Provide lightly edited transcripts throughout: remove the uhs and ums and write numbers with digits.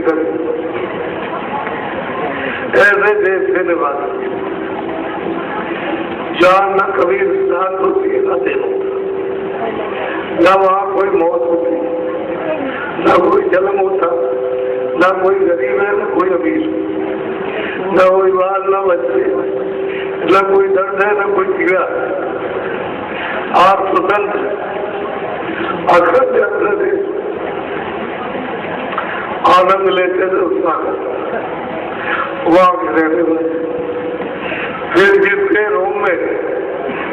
कभी ऐसे देश से निवास जहाँ न कभी रात होती है न दिन होता, न वहाँ कोई मौत होती, न कोई जन्म होता, न कोई गरीब है न कोई अमीर, न कोई बाल न बच्चे, न कोई दर्द है न कोई पीड़ा। आप स्वतंत्र अखंड अपने देश आनंद लेते थे, उसका वहां के रहने वाले। फिर जिसके रोम में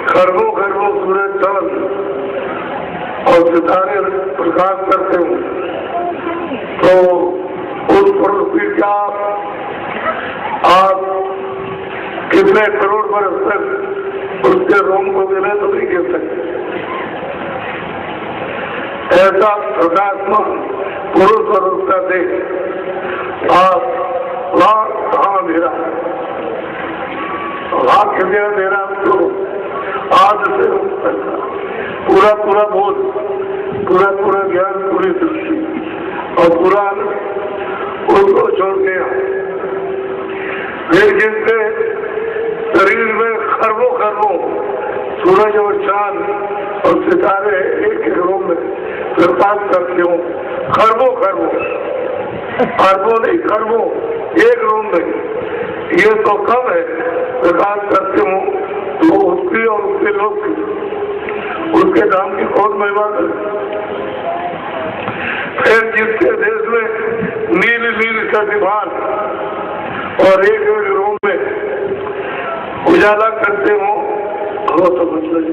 खरबों खरबों सूरज चांद और सितारे प्रकाश करते हो, तो उस पृथ्वी का आप कितने करोड़ बरस तक उसके रोम को मिले तो नहीं गिर सकते। ऐसा प्रकाशमान पुरुष और उसका देश आप वहां कहाँ मेरा वहां कृपया मेरा तो आज से पूरा पूरा बोध, पूरा पूरा ज्ञान, पूरी दृष्टि और पूरा उसको छोड़ के फिर जिसके शरीर में खरबों खरबों सूरज और चांद और सितारे एक एक रूम में प्रकाश करते हो, खरबों खरबों, अरबों नहीं खरबों एक रूम में, ये तो कम है प्रकाश करते हो, तो उसकी और उसके लोग की उसके नाम की कौन महिमा करे। फिर जिसके देश में नील नील का दीवार और एक एक रूम में उजाला करते हो, वो तो मतलब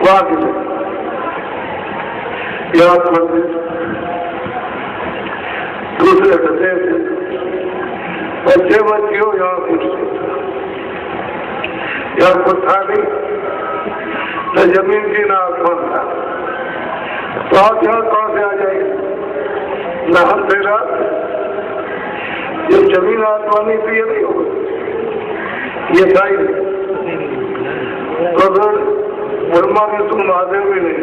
वहां के याद करते दूसरे प्रदेश बच्चे बच्चियों यहाँ कुछ यहाँ कुछ था नहीं, न जमीन की न आसमान था, तो आप यहाँ कहाँ से आ जाएंगे, न हम से रात जब जमीन आसमानी तो ये नहीं होगा, ये था ही नहीं। तो फिर ब्रह्मा विष्णु महादेव भी नहीं,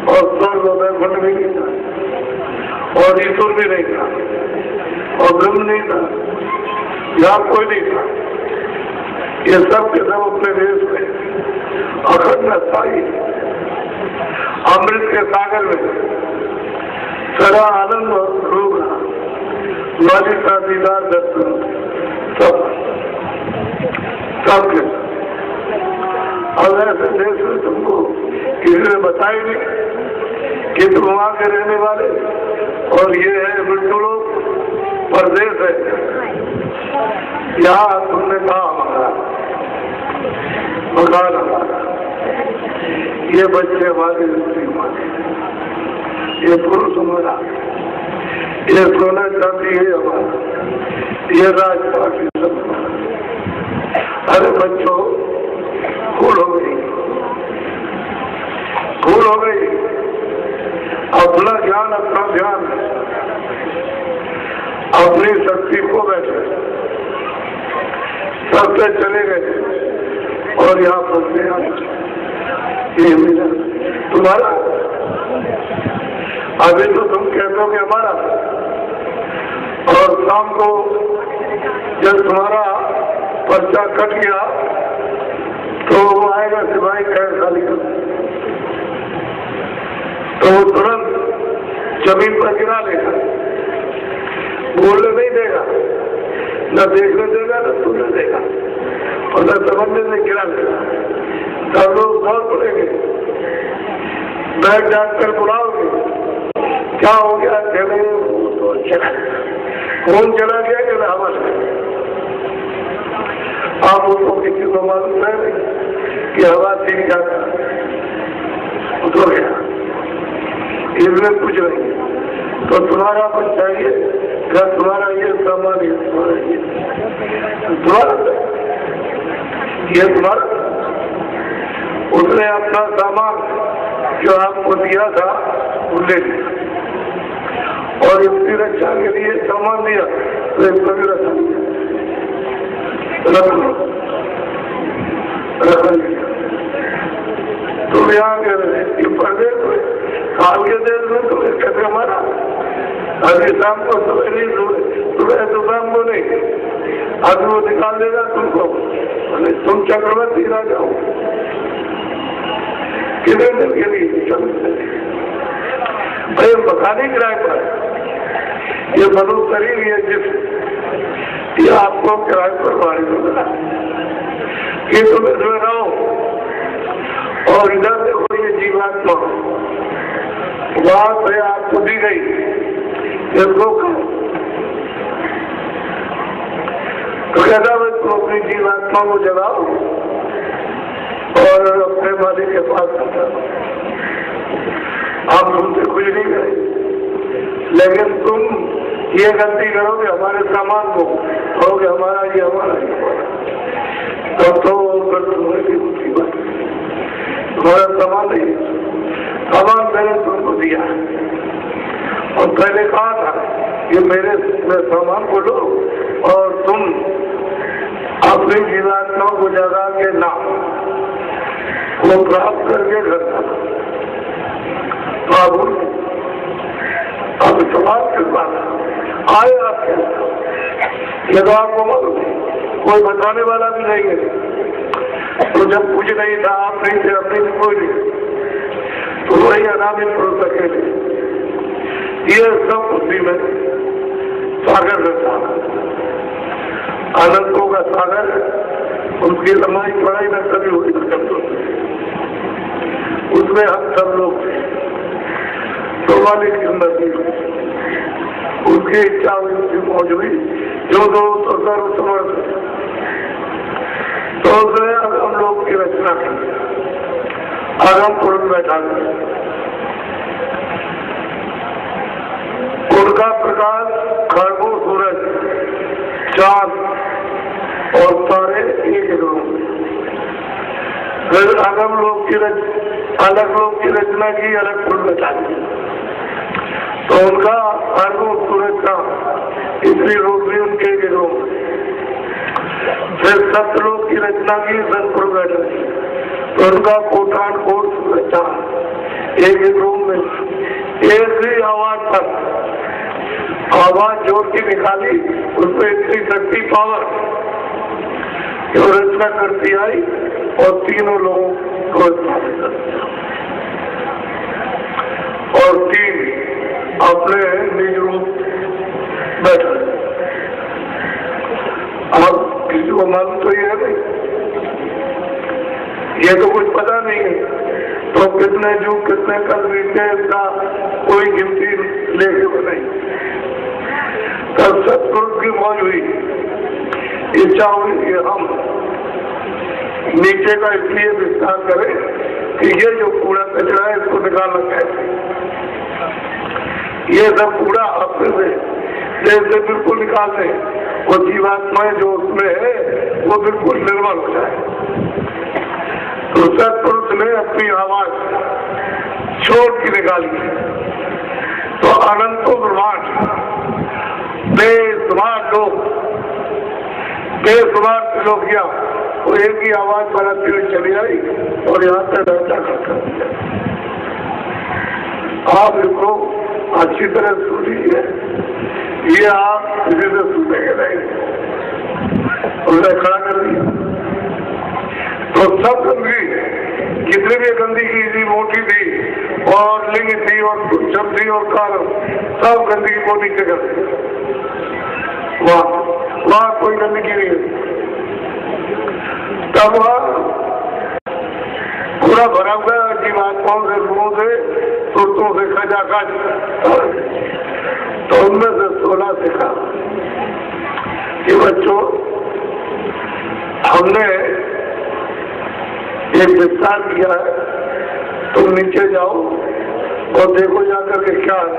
और स्वर्ग और वैकुंठ भी नहीं था, और ईश्वर भी नहीं था, और ब्रह्म नहीं था, यहाँ कोई नहीं था। ये सब के सब अपने देश में अखंड स्थायी अमृत के सागर में सदा आनंद रूप रहा, मालिक का दीदार दर्शन सब सबके। अब ऐसे देश में तुमको किसी ने बताया नहीं कि तुम वहां के रहने वाले और ये है बिल्कुल परदेश है, यहाँ तुमने कहा हमारा मकान हमारा, ये बच्चे हमारे, स्त्री हमारे, ये पुरुष हमारा, ये सोना चांदी है हमारा, ये राजपाट सब हमारा। अरे बच्चों भूल हो गई, भूल हो गई, अपना ज्ञान अपना ध्यान अपनी शक्ति को बैठे सबसे चले गए और यहाँ फंसते ये मेरा तुम्हारा, अभी तो तुम कहते हो कि हमारा, और शाम को जब तुम्हारा पर्चा कट गया तो वो आएगा सिपाही कहे खाली कर, तो वो तुरंत जमीन पर गिरा लेगा, बोलने नहीं देगा, न देखने देगा न सुनने देगा, और न समझने से गिरा देगा। सब लोग दौड़ पड़ेंगे, बैठ जाकर बुलाओगे, क्या हो गया, चले तो चला, कौन चला गया कि हवा चला। आप उसको किसी को मालूम है कि हवा ठीक जाता तो गया, इसमें कुछ नहीं। तो तुम्हारा कुछ चाहिए, क्या तुम्हारा ये सामान है, तुम्हारा ये तुम्हारा, उसने अपना सामान जो आपको दिया था वो ले लिया, और इसकी रक्षा के लिए सामान दिया तो इसको भी रखा लिया, रख लिया। तुम यहाँ के परदेश में, काल के देश में तुम कैसे हमारा अभी शाम को सुबह नहीं, सुबह तो शाम को नहीं, अभी वो निकाल देगा तुमको, तुम चक्रवर्ती राजा हो। कितने दिन के लिए भाई मकानी किराए पर, ये मनुष्य शरीर ये जिस ये आपको किराए पर मारी होगा कि तुम इसमें रहो। और इधर देखो ये जीवात्मा वहां से आपको दी गई, इसको तो कहता भाई तुम अपनी जीवात्मा को जगाओ और अपने मालिक के पास आता। आप तुमसे कुछ नहीं करें, लेकिन तुम ये गलती करोगे हमारे सामान को, कहोगे हमारा ये हमारा ये हमारा, तब तो तुम्हारी मुसीबत। तुम्हारा सामान नहीं, सामान मैंने तुमको दिया और पहले कहा था कि मेरे सामान को लो और तुम अपनी जीवात्माओं को जगा के नाम वो प्राप्त करके करना। बाबू अब सवाल किस बात आए आपके, ये तो आपको मालूम कोई बताने वाला भी नहीं है। तो जब कुछ नहीं था, आप नहीं थे, अपने कोई नहीं, तो वही अनामित पुरुष अकेले, ये सब बुद्धि में सागर रहता है। अनंतों का सागर, उसकी लंबाई चौड़ाई में कभी हुई उसमें हम सब लोग थे। तो वाली की उन्नति उसकी इच्छा हुई, उसकी मौज हुई, जो दो तो सर्व समर्थ। तो उसने अगम लोग की रचना की, अगम पुरुष बैठा कर उनका प्रकाश खरगों, सूरज, चांद और तारे एक रूप। फिर अगम लोग की अलग लोग की रचना की, अलग पुरुष बैठा दी। तो उनका खरगों, सूरज का इसलिए रूप भी उनके एक रूप। फिर सतलोक की रचना की, सतपुर बैठे, तो उनका कोटान कोट रचा एक एक रूम में। एक ही आवाज पर आवाज जोड़ के निकाली, उसमें इतनी शक्ति पावर जो रचना करती आई और तीनों लोगों को स्थापित कर दिया। और तीन अपने निज रूप बैठे। अब किसी को मालूम तो ये नहीं, ये तो कुछ पता नहीं है। तो कितने जो कितने कल बीते इसका कोई गिनती लेके बनाई। तब सत्पुरुष की मौज हुई, इच्छा हुई कि हम नीचे का इसलिए विस्तार करें कि ये जो कूड़ा कचरा है इसको निकालना चाहिए। ये सब कूड़ा अपने से जैसे बिल्कुल निकाल दें, वो जीवात्माएं जो उसमें है वो बिल्कुल निर्मल हो जाए। तो सत्पुरुष ने अपनी आवाज छोड़ की निकाली। तो अनंतों ब्रह्मांड बेसुमार लोगिया वो एक ही आवाज बनाती हुई चली आई और यहाँ से बैठा कर दिया। आप इसको अच्छी तरह सुन लीजिए, ये आप किसी से सुनेंगे नहीं। उन्होंने खड़ा कर दिया। तो सब गंदगी, जितनी भी गंदगी थी, मोटी थी और लिंग थी और छप थी और कारण, सब गंदगी को नीचे कर दी। वहां कोई गंदगी नहीं है। तब पूरा भरा हुआ जीवात्माओं से, गुणों से, सुरतों से खचाखच। तो उनमें से 16 सिखा कि बच्चों हमने एक विस्तार किया है, तुम नीचे जाओ और देखो जाकर के क्या है।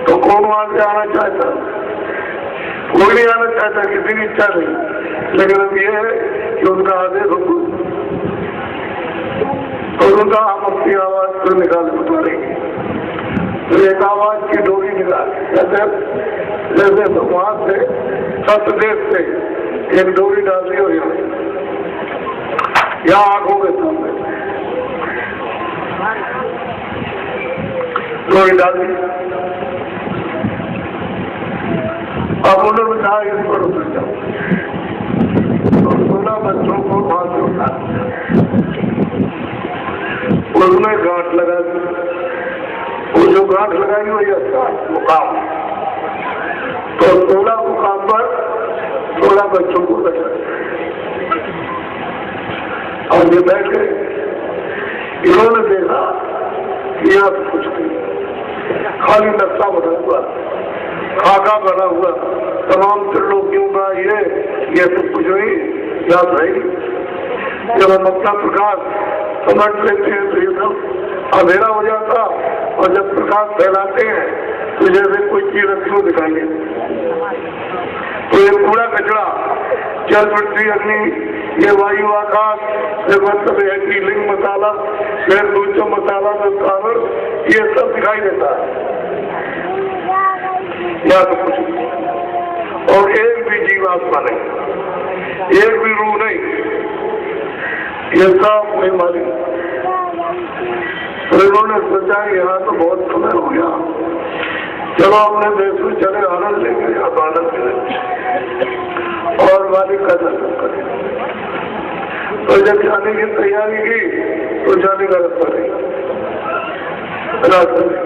तो कौन वहां से आना चाहता? कोई नहीं आना चाहता, किसी की इच्छा नहीं। लेकिन अब यह है कि उनका आदेश हो तो उनका हम अपनी आवाज को निकाल उतारेंगे। तो एक आवाज की डोरी निकाल, जैसे तो वहां से सतदेश से एक डोरी डाल दी और यहाँ आंखों के सामने डोरी डाल दी। अब उन्होंने कहा इस पर उतर जाओ, तो 16 बच्चों को वहां से उठा, उसमें गांठ लगा दी। वो जो गांठ लगाई वही अच्छा मुकाम, तो 16 मुकाम पर 16 बच्चों को बैठा और ये बैठ गए। इन्होंने देखा कि यहाँ कुछ नहीं, खाली नक्शा बना हुआ, खाका बना हुआ, तमाम त्रिलोकियों का ये सब कुछ नहीं याद नहीं। जब हम अपना प्रकाश समझ लेते हैं तो ये सब अंधेरा हो जाता, और जब प्रकाश फैलाते हैं तो जैसे कोई चीज अच्छी दिखाई देती। तो ये कूड़ा कचरा, जल पृथ्वी अग्नि, ये वायु आकाश, ये मतलब है कि लिंग मसाला, फिर दूसरा मसाला कारण, ये सब दिखाई देता है, या तो कुछ नहीं। और एक भी जीवात्मा नहीं, एक भी रूह नहीं, ये सब कोई मालिक। तो इन्होंने सोचा यहाँ तो बहुत समय हो गया, चलो अपने देश में चले, आनंद लेंगे, आप आनंद लेंगे और मालिक का दर्शन करें। तो जब जाने की तैयारी की तो जाने का रास्ता नहीं, रास्ता नहीं,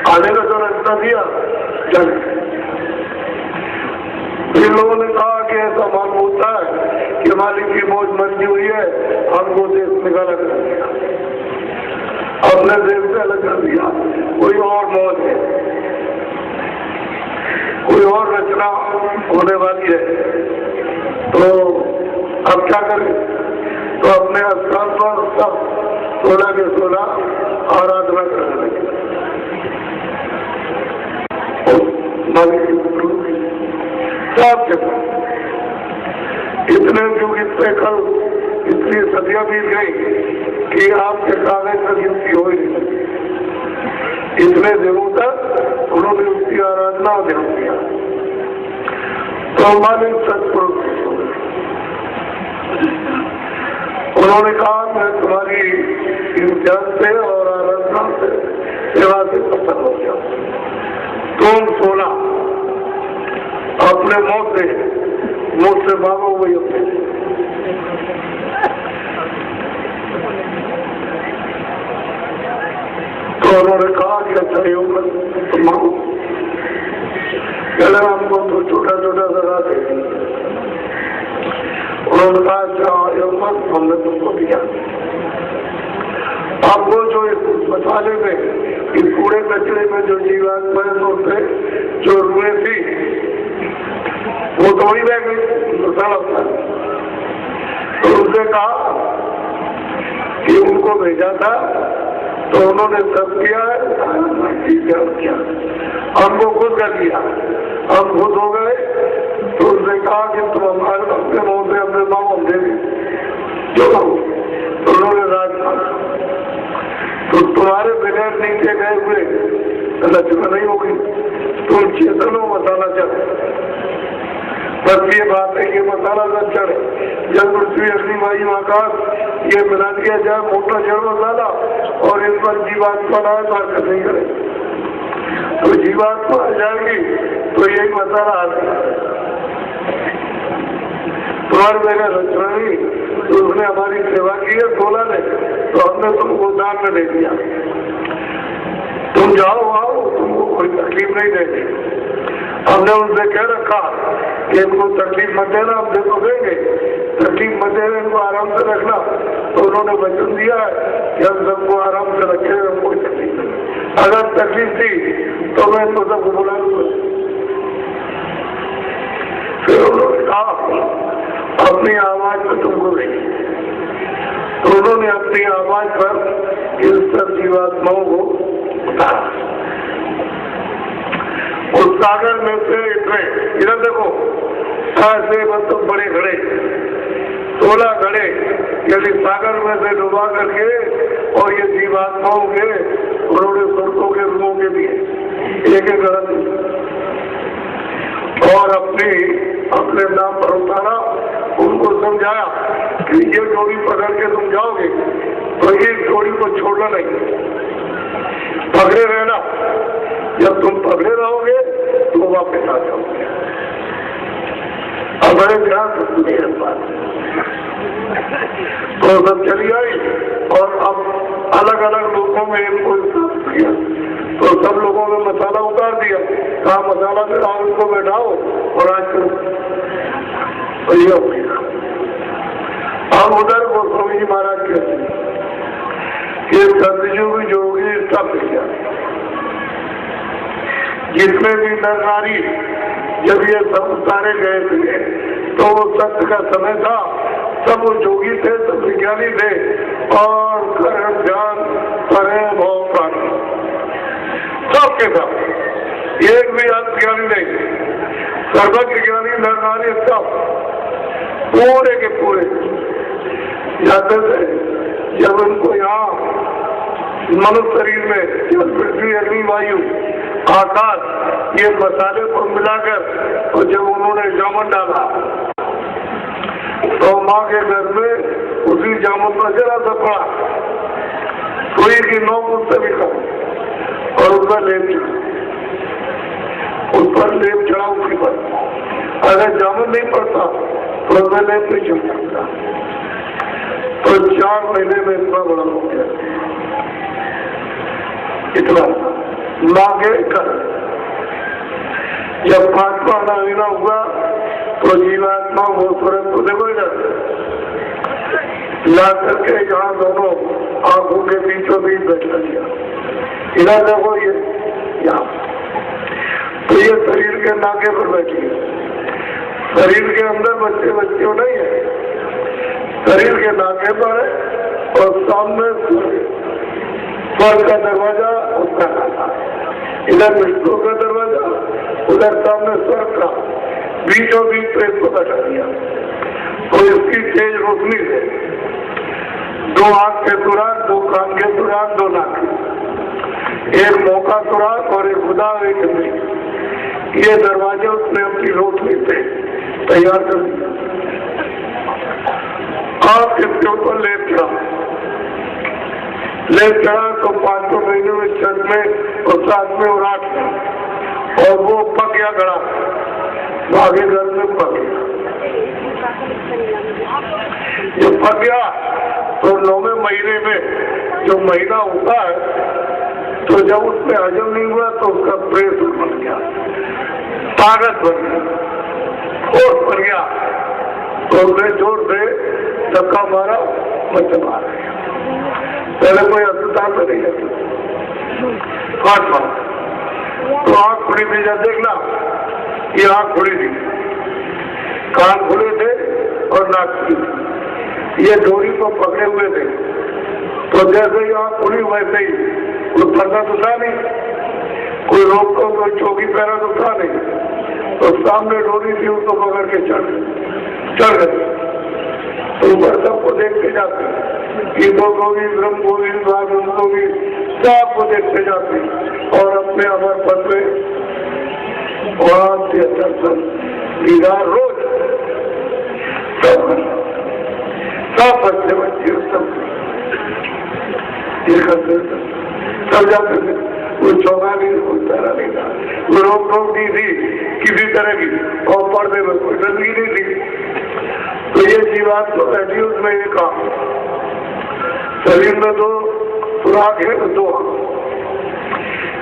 आने का तो रास्ता दिया, जाने। इन लोगों ने कहा कि ऐसा मालूम होता है कि मालिक की मौज मर्जी हुई है, हमको देश निकाला कर दिया, अपने देश से अलग कर दिया, कोई और मौज है, कोई और रचना होने वाली है। तो अब क्या करें? तो अपने स्थान पर सब 16 के 16 आराधना करने लगे। मालिक के इतने युग, इतने कल, इतनी सदियां बीत गई कि आपके कागज तक गिनती हो ही नहीं। इतने दिनों तक उन्होंने उसकी आराधना और ध्यान किया। तो हमारे सत्पुरुष उन्होंने कहा मैं तुम्हारी ध्यान से और आराधना से सेवा से प्रसन्न हो गया। तुम 16 अपने मुंह से मांगो वही अपने। तो उन्होंने कहा कि अच्छा योग मांगो, चले हमको तो छोटा छोटा सजा दे। उन्होंने कहा अच्छा योग मत, हमने तुमको दिया। आपको जो इस मसाले में, इस कूड़े कचरे में जो जीवात्माएं होते जो रुए थी वो तो वही रह गई, मसाला था। तो उनसे कहा कि उनको भेजा था तो उन्होंने सब किया है, किया, हमको खुद कर दिया, हम खुद हो गए। तो उसने कहा कि तुम हमारे अपने मुंह से अपने माँ को दे जो तो उन्होंने राजपाल, तो तुम्हारे बगैर नीचे गए हुए रचना नहीं होगी, तुम चेतन हो, मसाला चढ़े। बस ये बात है, ये मसाला सब चढ़े, जल पृथ्वी अग्नि वायु आकाश ये मिला दिया जाए, मोटा जड़ मसाला, और इस पर जीवात्मा ना तो हरकत नहीं करे। तो जीवात्मा आ जाएगी तो यही मसाला आ जाएगा। तुम्हारे मेरा रचना नहीं, तो उसने हमारी सेवा की है 16 ने, तो हमने तुमको दान में दे दिया। तुम जाओ आओ, तुमको कोई तकलीफ नहीं देगी। हमने उनसे कह रखा कि इनको तकलीफ मत देना, हम देखो देंगे, तकलीफ मत देना, इनको आराम से रखना। तो उन्होंने वचन दिया है कि हम सबको आराम से रखें, कोई तकलीफ नहीं। अगर तकलीफ थी तो मैं इनको सबको बुला लूंगा। फिर उन्होंने कहा अपनी आवाज पर तुमको नहीं। तो उन्होंने अपनी आवाज पर इन सब जीवात्माओं को उतारा उस सागर में से। इधर देखो, ऐसे मतलब बड़े घड़े 16 घड़े यदि सागर में से डुबा करके, और ये जीवात्माओं के उन्होंने स्वर्गों के रूपों के दिए एक घड़ा और अपने नाम पर उतारा। उनको समझाया कि ये जोड़ी पकड़ के तुम जाओगे तो इस जोड़ी को छोड़ना नहीं, पकड़े रहना। जब तुम पकड़े रहोगे तो वापस आ जाओगे। बड़े ध्यान से सुनिए बात। तो सब चली आई और अब अलग अलग लोगों में इनको किया, तो सब लोगों में मसाला उतार दिया, कहा मसाला से आओ उनको बैठाओ और आज करो। हो गया। अब उधर गोस्वामी जी महाराज कहते हैं कि सतयुग योगी सब गया, जितने भी नर नारी जब ये सब उतारे गए थे तो वो सत्य का समय था, सब वो जोगी थे, सब विज्ञानी थे और कर्म ध्यान करे भाव प्राणी सबके साथ, एक भी अज्ञानी नहीं, सर्वज्ञ ज्ञानी नर नारी सब पूरे के पूरे जाते थे। जब उनको यहाँ मनुष्य शरीर में जब पृथ्वी अग्नि वायु आकाश ये मसाले को मिलाकर और जब उन्होंने जामुन डाला तो माँ के घर में उसी जामुन का जरा सा पड़ा, सुई की नोक उससे भी कम और उसका लेप चढ़ा, उस पर लेप चढ़ा उसके पर। अगर जामुन नहीं पड़ता तो उसमें लेप नहीं चढ़ सकता। तो 4 महीने में इतना बड़ा हो गया, इतना मांगे कर। जब 5वां महीना हुआ तो जीवात्मा वो स्वरूप को देखो इधर ला करके यहाँ दोनों आंखों के बीचों बीच बैठा दिया, इधर देखो ये यहाँ, तो ये शरीर के नाके पर बैठी है। शरीर के अंदर बच्चे बच्चियों नहीं है, शरीर के नाके पर है और सामने स्वर्ग का दरवाजा उसका नाका, इधर विष्णु का दरवाजा, उधर सामने स्वर्ग का, बीचों बीच पे इसको बैठा दिया। तो इसकी तेज रोशनी से 2 आंख के सुराग, 2 कान के सुराग, 2 नाक, एक मुंह का सुराग और एक खुदा एक नहीं, ये दरवाजे उसने अपनी रोशनी से तैयार कर दिया। आप इसके ऊपर लेप चढ़ा तो 5 महीने में 6 में और 7 में और 8 में, और वो पक गया गड़ा, आगे घर में पक गया। जब पक गया तो 9वें महीने में जो महीना होता है, तो जब उसमें हजम नहीं हुआ तो उसका प्रेशर बन गया, ताकत बन गया, फोर्स बन गया, तो उसने जोर से धक्का मारा, बच्चा मारा। पहले कोई अस्पताल में नहीं जाता, हाथ मारा तो आँख खुली थी, जब देखना ये आँख खुली थी, कान खुले थे और नाक खुली थी, ये डोरी को पकड़े हुए थे। तो जैसे ही आँख खुली वैसे ही कोई फंदा तो था नहीं, कोई रोक तो कोई चौकी पैरा तो था नहीं, तो सामने डोरी थी उसको पकड़ के चढ़ गए। तो ऊपर सबको देखते जाते, गीतों को भी, ब्रह्म को भी, भागवत को भी, सबको देखते जाते और अपने अमर पद में वहां से दर्शन दीदार रोज सब बच्चे सब जाते थे। वो चौका नहीं, कोई पैरा नहीं था, वो रोक टोक नहीं थी किसी तरह की, और पर्दे में कोई गंदगी नहीं थी। तो ये जीवात तो बैठी उसमें ये काम, शरीर में 2 सुराग है तो 2 आंख,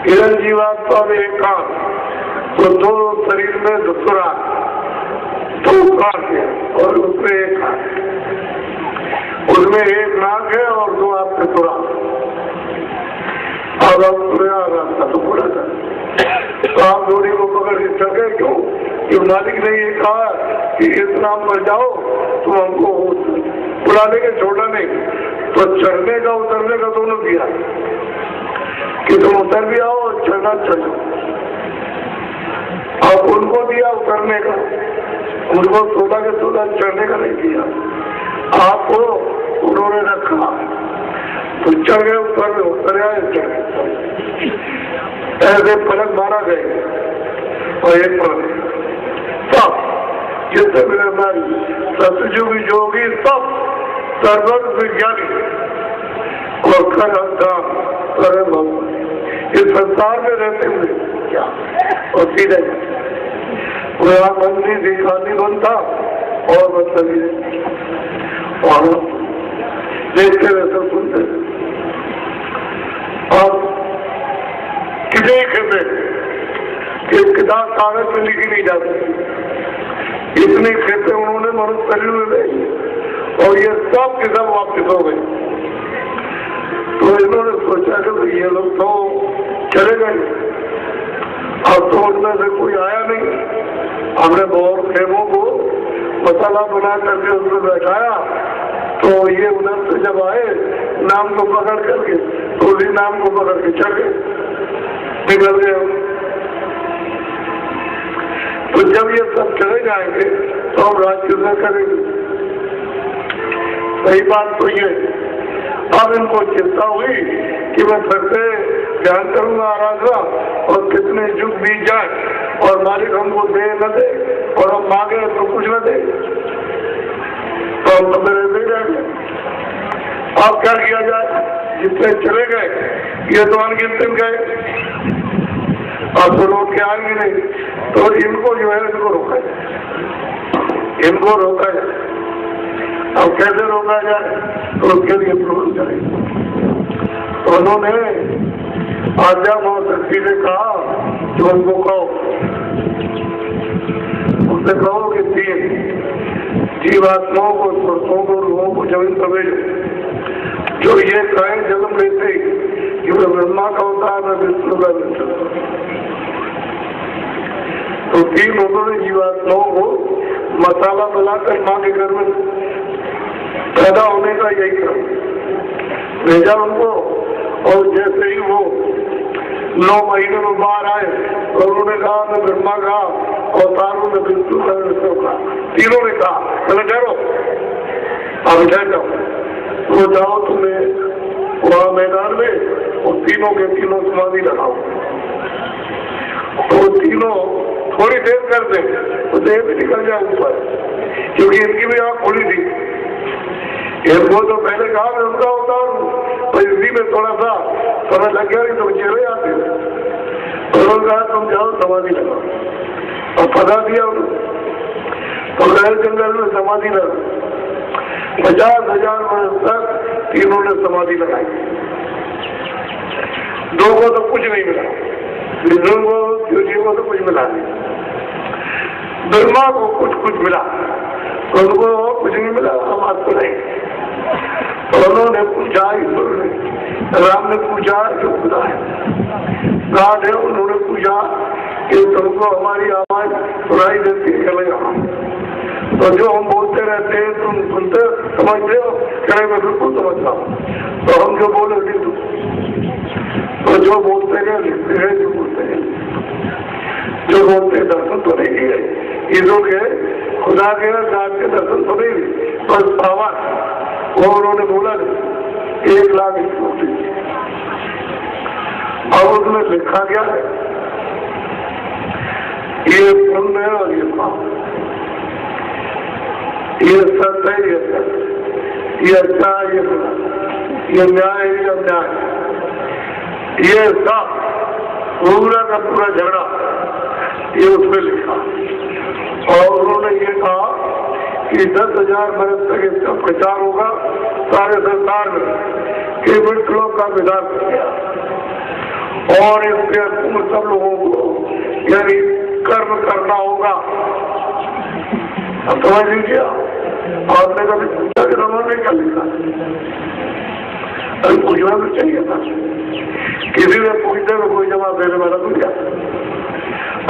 इधर जीवात्मा में एक कान, तो 2 शरीर में 2 सुराग, 2 कान है और उसमें एक कान, उसमें 1 नाक है और 2 आपके सुराग। अब आप रास्ता तो पूरा था, तो आप डोरी को पकड़ के चल गए। क्यों? कि मालिक ने ये कहा कि इतना मर जाओ तो हमको बुला लेके छोड़ा नहीं, तो चढ़ने का उतरने का दोनों दिया कि तुम उतर भी आओ और चढ़ना चढ़ो। अब उनको दिया उतरने का, उनको 16 के 16 चढ़ने का नहीं दिया, आपको उन्होंने रखा तो चढ़ गए, ऊपर में उतर आए, ऐसे फलक मारा गए और एक पलक सब जितने भी हमारी सतयुग योगी सब सर्वज्ञ विज्ञानी और करे भगवान इस संसार में रहते हुए क्या और सीधे मंत्री थी, खाली बनता और मतलब ये और देखते रहते सुनते। अब किसी कहते कि किताब कागज में लिखी नहीं जा सकती, इतनी खेते उन्होंने मनुष्य शरीर में दी और ये सब के सब वापिस हो गए। तो इन्होंने सोचा कि ये लोग तो चले गए, अब तो उनमें से कोई आया नहीं। हमने बहुत खेमों को मसाला बना करके उसमें बैठाया, तो ये उधर से जब आए नाम को पकड़ करके तो उसी नाम को पकड़ के चढ़ गए, निकल गए। तो जब ये सब चले जाएंगे तो हम राज्य में करेंगे। सही बात तो ये, अब इनको चिंता हुई कि मैं फिर से ध्यान करूंगा आराधना और कितने युग बीत जाए और मालिक हमको दे न दे और हम मांगे तो कुछ न दे, तो हम तो मेरे दे जाएंगे। अब क्या किया जाए, जितने चले गए ये तो अनगिनत गए, अब तो लौट के आएंगे नहीं, तो इनको जो है इनको रोका जाए, इनको रोका जाए। अब कैसे रोका जाए, तो उसके लिए प्रबंध करेंगे। तो उन्होंने आज्ञा महाशक्ति ने कहा जो उनको कहो, उससे कहो कि 3 जीवात्माओं को, स्वर्गों को, रूहों को जमीन पर भेजो, जो ये कहें जन्म लेते ही कि मैं ब्रह्मा का होता है, मैं विष्णु का विष्णु। तो 3 उन्होंने जीवात्माओं को मसाला मिलाकर मां के घर में पैदा होने का यही क्रम भेजा उनको। और जैसे ही वो 9 महीने में बाहर आए तो उन्होंने कहा मैं ब्रह्मा का अवतार हूं, मैं विष्णु का कहा। तीनों ने कहा चलो ठहरो, अब ठहर जाओ, तो जाओ तुम्हें वहां मैदान में और तीनों के तीनों समाधि लगाओ। तो तीनों थोड़ी देर कर दे तो देह भी निकल जाए ऊपर, क्योंकि इनकी भी आंख खुली थी। इनको तो पहले कहा मैं उनका होता हूँ, तो इसी में थोड़ा सा समय लग गया, तो चले आते। तो उन्होंने कहा तुम जाओ समाधि लगाओ, और फंसा दिया उन्होंने। तो गहरे जंगल में समाधि लगा, 50,000 वर्ष तक तीनों ने समाधि लगाई। 2 को तो कुछ नहीं मिला, विष्णु को शिवजी को तो कुछ मिला नहीं, ब्रह्मा को कुछ मिला, उनको कुछ नहीं मिला, हम आपको नहीं। तो उन्होंने पूछा, ईश्वर ने, राम ने पूछा जो खुदा है गॉड है, उन्होंने पूछा कि तुमको हमारी आवाज सुनाई देती है क्या? तो जो हम बोलते रहते हैं तुम सुनते समझते हो? कहे मैं बिल्कुल समझता हूँ। तो हम जो बोले लिख, तो जो बोलते हैं लिखते हैं, जो बोलते हैं दर्शन तो नहीं किए ईश्वर के, खुदा के जात के दर्शन तो नहीं, बस पावर वो उन्होंने बोला 1,00,000 और उसमें लिखा गया है ये पुण्य है और ये पाप, ये सत्य है, ये सत्य, ये अच्छा है, ये बुरा, ये न्याय है, ये अन्याय, ये सब पूरा का पूरा झगड़ा ये उसमें लिखा। और उन्होंने ये कहा कि 10,000 वर्ष तक इसका प्रचार होगा सारे संसार में कि मृतलोक का विधान कर दिया, और इसके सब लोगों को यानी कर्म करना होगा। अब समझ लीजिए, आपने कभी पूछा कि उन्होंने क्या लिखा? अभी पूछना तो चाहिए था, किसी ने पूछने में कोई जवाब देने वाला नहीं था।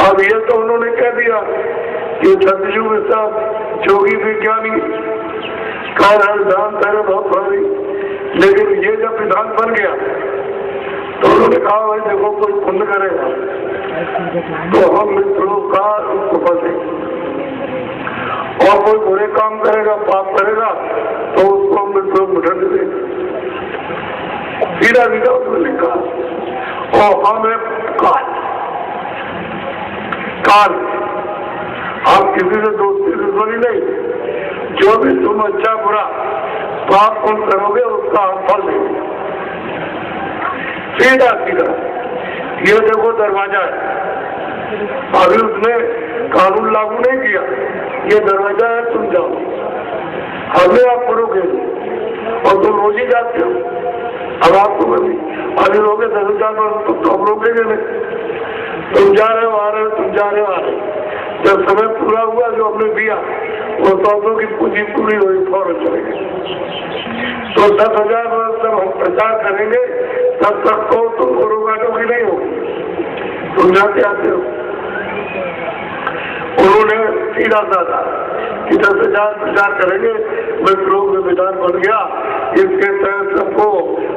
अब ये तो उन्होंने कह दिया कि सतयुग में सब जोगी विज्ञानी कारण दान करे बहुत भारी, लेकिन ये जब विधान बन गया तो उन्होंने कहा भाई देखो कोई पुण्य करेगा तो हम मित्रों का उसको फंसे, और कोई बुरे काम करेगा पाप करेगा तो उसको हम मित्रों को दंड देंगे। सीधा सीधा उसने लिखा। और हमें काल आप किसी से दोस्ती दुश्मनी नहीं, जो भी तुम अच्छा बुरा पाप पुण्य करोगे उसका हम फल देंगे। सीधा सीधा ये देखो दरवाजा है, अभी उसने कानून लागू नहीं किया, ये दरवाजा है, तुम जाओ। हमें आप पढ़ोगे और तुम रोज ही जाते हो। अब आपको अभी लोगे 10,000 तो हम रोकेंगे नहीं। तुम जा रहे हो आ रहे हो, तुम जा रहे हो आ रहे हो। जब समय पूरा हुआ जो हमने दिया वो 100 की पूंजी पूरी हुई, फौरन चलेंगे। तो 10,000 वर्ष जब हम प्रचार करेंगे तब तक तो तुमको रोकाटोकी नहीं होगी, तुम जाते आते हो। उन्होंने सीधा साधा कि 10,000 प्रचार करेंगे, लोग में विधान बन गया, इसके तहत सबको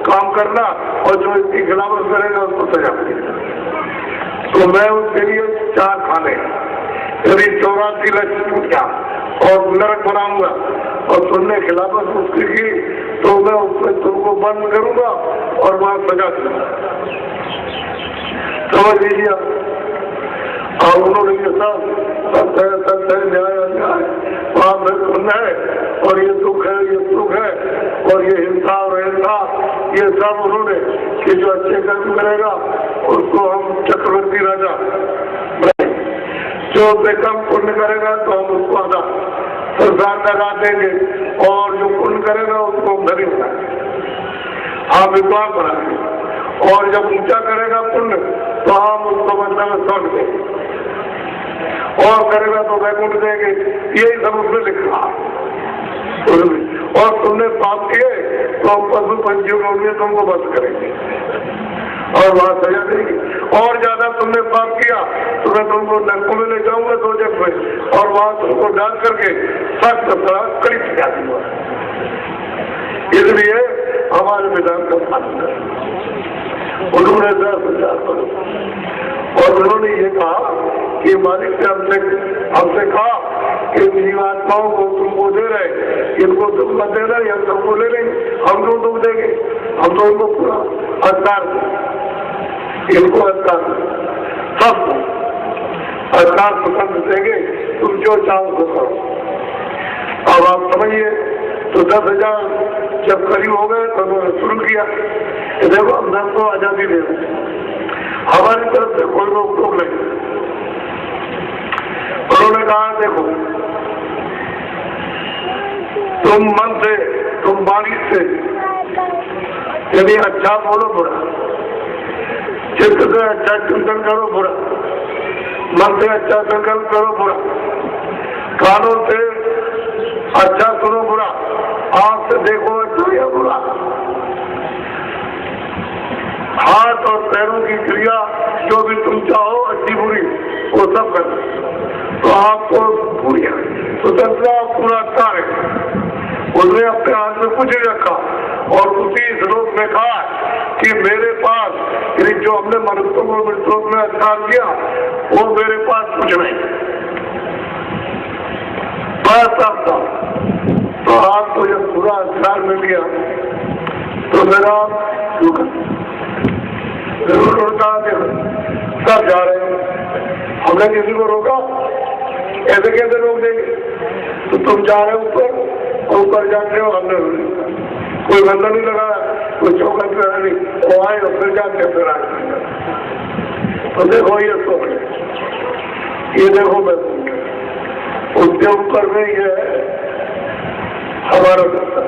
काम करना और जो इसकी खिलाफत करेगा उसको सजा मिलेगा। तो मैं उसके लिए 4 खाने, यदि 84 लक्ष्य पूछा और नरक बनाऊंगा और तुमने खिलाफत उसकी की तो मैं उसमें तुमको बंद करूंगा और वहां सजा दूंगा। समझ लीजिए। और उन्होंने ये सत्य न्याय अन्याय पाप है पुण्य है और ये दुख है ये सुख है और ये हिंसा और अहिंसा, ये सब उन्होंने कि जो अच्छे कर्म करेगा उसको हम चक्रवर्ती राजा, जो बेकम पुण्य करेगा तो हम उसको आधा संसार लगा देंगे और जो पुण्य करेगा उसको हम धनी बनाएंगे, हम विद्वान बनाएंगे और जब ऊंचा करेगा पुण्य तो हम उसको बंदा में स्वर्ग देंगे और करेगा तो वैकुंठ देंगे। यही सब उसने लिखा। और तुमने पाप किए तो हम पशु पंछियों का उन्हें तुमको बस करेंगे और वहां सजा देंगे। और ज्यादा तुमने पाप किया तो मैं तुमको नरकों में ले जाऊंगा 2 जग में और वहां तुमको डाल करके सख्त कड़ी सजा दूंगा। इसलिए हमारे विधान का पालन करें। उन्होंने 10,000 करो और उन्होंने ये कहा कि मालिक से हमसे कहा कि जीवात्माओं को तुमको दे रहे, इनको तुम मत दे रहे, हम तुमको ले लेंगे, हम क्यों तुम देंगे, हम तो उनको पूरा अधिकार दें, इनको अधिकार सब अधिकार पसंद देंगे, तुम जो चाहो तो करो। अब आप समझिए। तो 10,000 जब करीब हो गए तो उन्होंने शुरू किया कि देखो हम सबको आजादी दे रहे, हमारी तरफ से कोई रोक टोक नहीं। उन्होंने कहा देखो तुम मन से, तुम वाणी से यदि अच्छा बोलो बुरा, चित्त से अच्छा चिंतन करो बुरा, मन से अच्छा संकल्प करो बुरा, कानों से अच्छा सुनो बुरा, आंख से देखो अच्छा या बुरा, हाथ और पैरों की क्रिया जो भी तुम चाहो अच्छी बुरी वो सब कर तो आपको पूरी स्वतंत्रता पूरा कार्य। उसने अपने हाथ में कुछ नहीं रखा और उसी श्लोक में कहा कि मेरे पास जो हमने मनुष्यों को श्लोक में अधिकार किया वो मेरे पास कुछ नहीं, बस आपका। तो आपको जब पूरा अधिकार मिल गया तो मेरा जरूर होता सब जा रहे हैं, हमने किसी को रोका, ऐसे कैसे रोक देंगे। तो तुम जा रहे हो ऊपर जाते हो, हमने कोई बंधन नहीं लगाया, कोई चौकट लगा नहीं, वो आए और फिर जाते फिर आए। तो देखो ये देखो मैं उसके ऊपर में ये हमारा दफ्तर,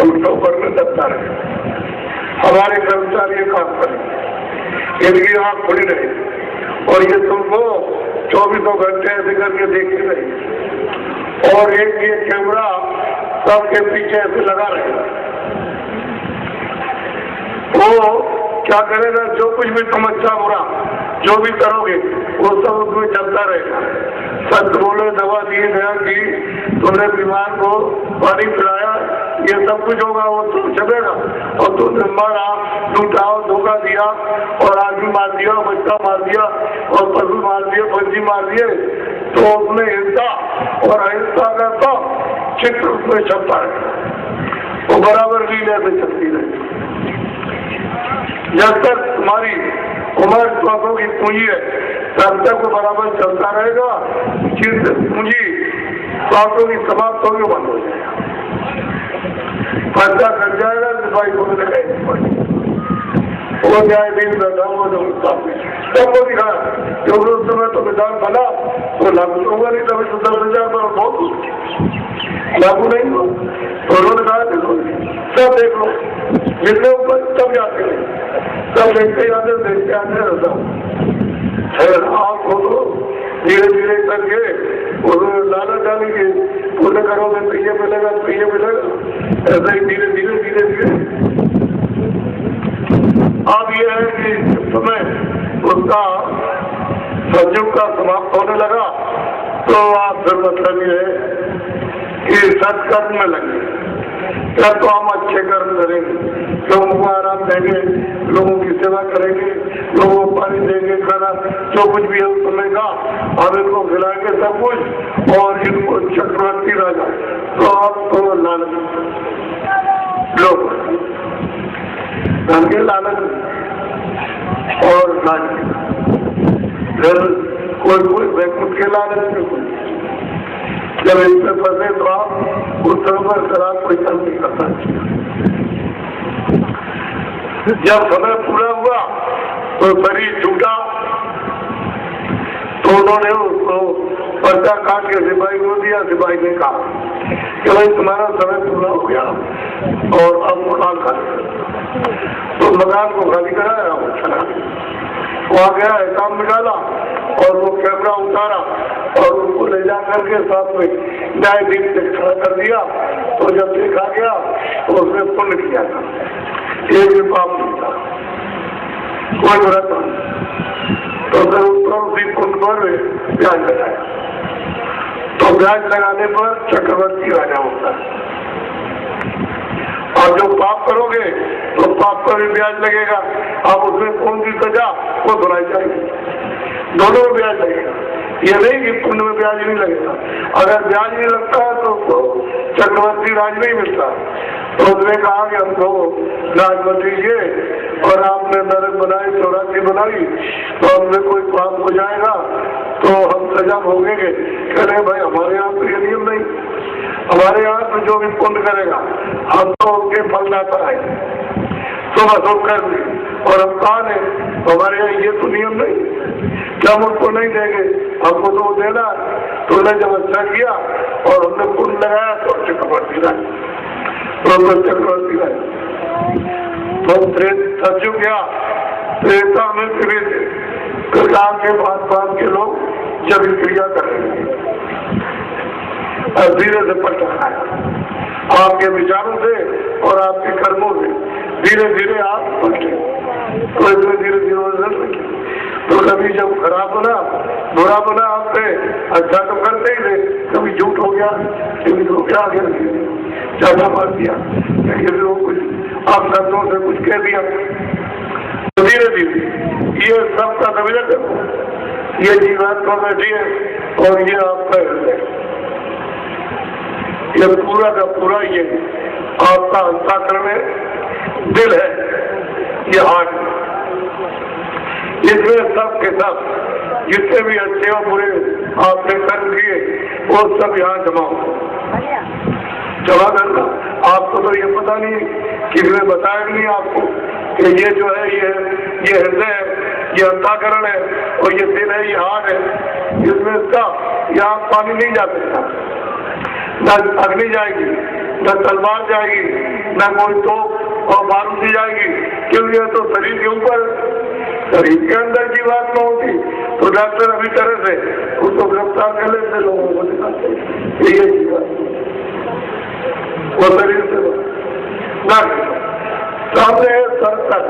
उसके ऊपर में दफ्तर है, हमारे कर्मचारी काम करें, इनकी आँख खुली रही और ये तुमको 24 घंटे ऐसे करके देखते रहे और एक ये कैमरा सबके पीछे ऐसे लगा रहेगा। वो क्या करेगा, जो कुछ भी तुम अच्छा बुरा जो भी करोगे वो सब उसमें चलता रहेगा। सच बोले, दवा दिए गया कि तुमने बीमार को पानी पिलाया, ये सब कुछ होगा, वो तुम चलेगा और तुमने मारा, लूटाओ, धोखा दिया और आदमी मार दिया, बच्चा मार दिया और पशु मार दिए, पंछी मार दिए, तो उसमें हिंसा और अहिंसा का तो चित्र उसमें चलता है, वो बराबर लीले से चलती रहे। जब तक तुम्हारी उम्र श्वासों की पूंजी है तब तक वो बराबर चलता रहेगा, जिस पूंजी श्वासों की समाप्त होगी बंद हो जाएगा, खर्चा कट जाएगा, सिपाही को मिलेगा। वो न्यायाधीश बैठा हुआ सबको दिखाया, क्योंकि उस समय तो विधान बना तो लागू होगा नहीं, तभी 10,000 पर बहुत लागू नहीं हुआ। तो उन्होंने कहा देखो सब देख लो, जितने ऊपर सब जाते हैं, सब देखते आते रहता आप हो तो धीरे धीरे करके उन्होंने लालच डालेंगे, पूरे करोगे तो ये मिलेगा तो ये मिलेगा, ऐसा ही धीरे धीरे धीरे धीरे। अब यह है कि समय उसका संयोग का समाप्त होने लगा तो आप फिर मतलब ये है कि सत्कर्म में लगे, क्या तो हम अच्छे कर्म करेंगे, लोगों को आराम देंगे, लोगों की सेवा करेंगे, लोगों को पानी देंगे, खाना जो कुछ भी है उस समय का हम इनको खिलाएंगे सब कुछ, और इनको चक्रवर्ती राजा तो आप तो लालच लोग धन के लालच और फिर कोई वैकुंठ के लालच में कोई जब इसमें फंसे तो आप उस समय पर शराब कोई कम नहीं करना चाहिए। जब समय पूरा हुआ तो शरीर छूटा तो उन्होंने उसको पर्चा काट के सिपाही को दिया। सिपाही ने कहा कि भाई तुम्हारा समय पूरा हो गया और अब मकान खाली, तो मकान को खाली कराया वो चला वहाँ गया, काम निकाला और वो कैमरा उतारा और उनको ले जा करके साथ में न्यायाधीश से खड़ा कर दिया। तो जब देखा गया तो उसने पुण्य किया था, एक भी पाप नहीं था, कोई व्रत नहीं। तो फिर उस पर उसी पुण्य पर ब्याज लगाया। तो ब्याज लगाने पर चक्रवर्ती राजा होता है, और जो पाप करोगे तो पाप पर भी ब्याज लगेगा। अब उसमें कौन सी सजा वो सुनाई जाएगी, दोनों में ब्याज लगेगा। ये नहीं कि पुण्य में ब्याज नहीं लगेगा, अगर ब्याज नहीं लगता है तो चक्रवर्ती राज नहीं मिलता। तो उसने कहा कि हमको राज मत दीजिए, और आपने नरक बनाई, चौरासी बनाई, तो हमने कोई पाप हो जाएगा तो हम सजा भोगेंगे। कह रहे भाई हमारे यहाँ तो ये नियम नहीं, हमारे यहाँ तो जो भी पुण्य करेगा हम तो उनके फलदाता है, तो बस कर दी। और हम कहा है हमारे यहाँ ये तो नियम नहीं कि हम उनको नहीं देंगे, हमको तो देना। तो उन्हें जब अच्छा किया और हमने पुण्य लगाया तो चक्रवर्ती राज, तो चक्रवर्ती राज तो सचु क्या त्रेता में फिर प्रकार के बात के लोग जब क्रिया करेंगे और धीरे से पलटा है आपके विचारों से और आपके कर्मों से, धीरे धीरे आप पलटे, तो इसमें धीरे धीरे तो कभी जब खराब बना बुरा बना आपसे, अच्छा तो करते ही थे, कभी झूठ हो गया, कभी हो गया, ज्यादा मार दिया, कुछ आप शब्दों से कुछ कह दिया, तो धीरे धीरे ये सबका समझ देखो, ये जीवात्मा बैठी है और ये आपका हृदय, ये पूरा का पूरा ये आपका अंतःकरण है, दिल है, ये हार्ट, इसमें सब के सब जितने भी अच्छे और बुरे आपने कर्म किए वो सब यहाँ जमा करना। आपको तो ये पता नहीं, किसी ने बताया नहीं आपको कि ये जो है ये हृदय है, ये अंतःकरण है, और ये दिल है, ये हार्ट है, इसमें सब यहाँ पानी नहीं जा सकता, न अग्नि जाएगी, न तलवार जाएगी, न कोई तोप और बारूदी जाएगी, क्योंकि ये तो शरीर के ऊपर, शरीर के अंदर की बात न होती तो डॉक्टर अभी तरह से उसको गिरफ्तार कर लेते, लोगों को दिखाते ये वो शरीर से सामने है सरकार।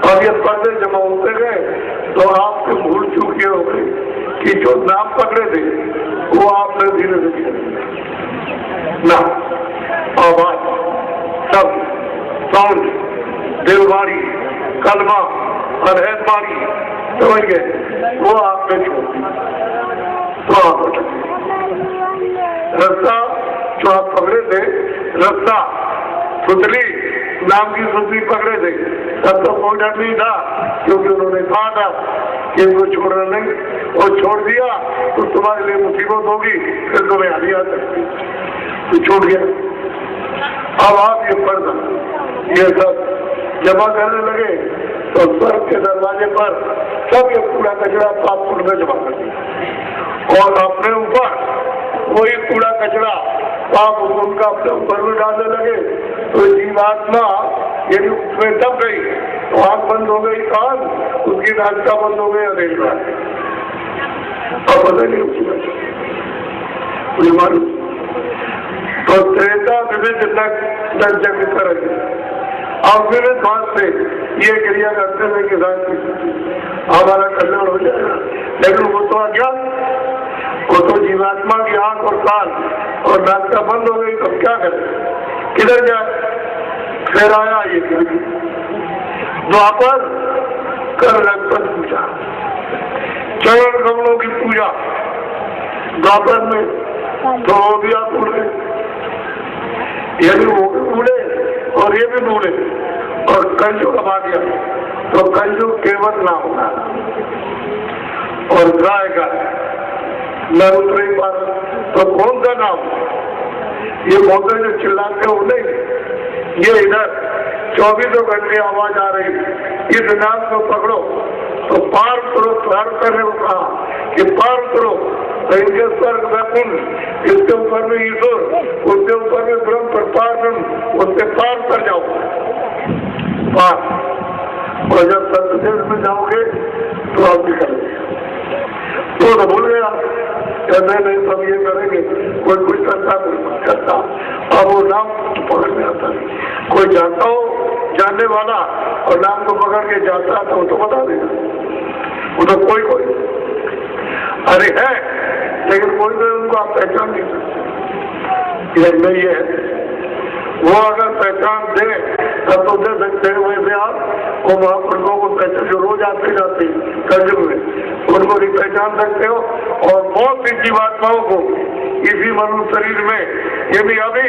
अब ये पर्दे जमा होते गए तो आपके भूल चूक हो गई कि जो नाम पकड़े थे वो आपने धीरे धीरे ना आवाज, शब्द, साउंड, दिलवारी, कलमा, अनहद मारी, समझ गए, वो आपने छोड़ दी। तो आप रास्ता जो आप पकड़े थे, रास्ता सुतली नाम की सुतली पकड़े थे, तब तो कोई डर नहीं था, क्योंकि उन्होंने कहा था कि इनको छोड़ना नहीं, और छोड़ दिया तो तुम्हारे लिए मुसीबत होगी, फिर तुम्हें हरी आ सकती, तो छोड़ गया। अब आप ये पर्दा, ये सब जमा करने लगे तो स्वर्ग के दरवाजे पर सब ये कूड़ा कचरा पाप पुण्य में जमा कर दिया और अपने ऊपर वही कूड़ा कचरा पाप उनका अपने ऊपर में डालने लगे। तो जीवात्मा यदि उसमें दब गई तो आंख बंद हो गई, कान, उसकी नाचता बंद हो गई, देख रहा है और पता नहीं उसकी मालूम। तो त्रेता विविध जग तरह और विविध बात से ये क्रिया करते हुए किसान हमारा कल्याण हो जाएगा। लेकिन वो तो अज्ञान, वो तो जीवात्मा की आंख और कान और नाचता बंद हो गई तो क्या करे, किधर जाए? फिर आया ये द्वापर कर रखकर पूजा, चरण कमलों की पूजा द्वापर में, तो वो भी आप भूल गए, ये भी वो भी भूले और ये भी भूले और कलयुग अब आ गया। तो कलयुग केवल ना होगा और गाय का न उतरे पर तो कौन सा नाम? ये मौके जो चिल्लाते हो नहीं, ये इधर 24 घंटे आवाज आ रही, इस नाम को पकड़ो तो पार करो। पार करने को कहा कि पार करो, तो इनके स्वर्ग वैकुंठ, इसके ऊपर में ईश्वर, उसके ऊपर में ब्रह्म प्रपारण, उसके पार कर जाओ पार। और जब सत्यदेश में जाओगे तो आप निकल तो भूल गया नहीं, सब ये करेंगे, कोई कुछ करता कोई कुछ करता। अब वो नाम पकड़ में आता नहीं, कोई जानता हो जानने वाला और नाम को पकड़ के जाता तो वो तो बता देगा, वो तो कोई अरे है, लेकिन कोई तो उनको आप पहचान नहीं सकते। ये नहीं है, वो अगर पहचान दे तब तो दे सकते हैं। वैसे आप वो महापुरुषों को पहचान, जो रोज आते जाते कलयुग में, उनको भी पहचान सकते हो। और बहुत सी जीवात्माओं को इसी मनुष्य शरीर में ये भी अभी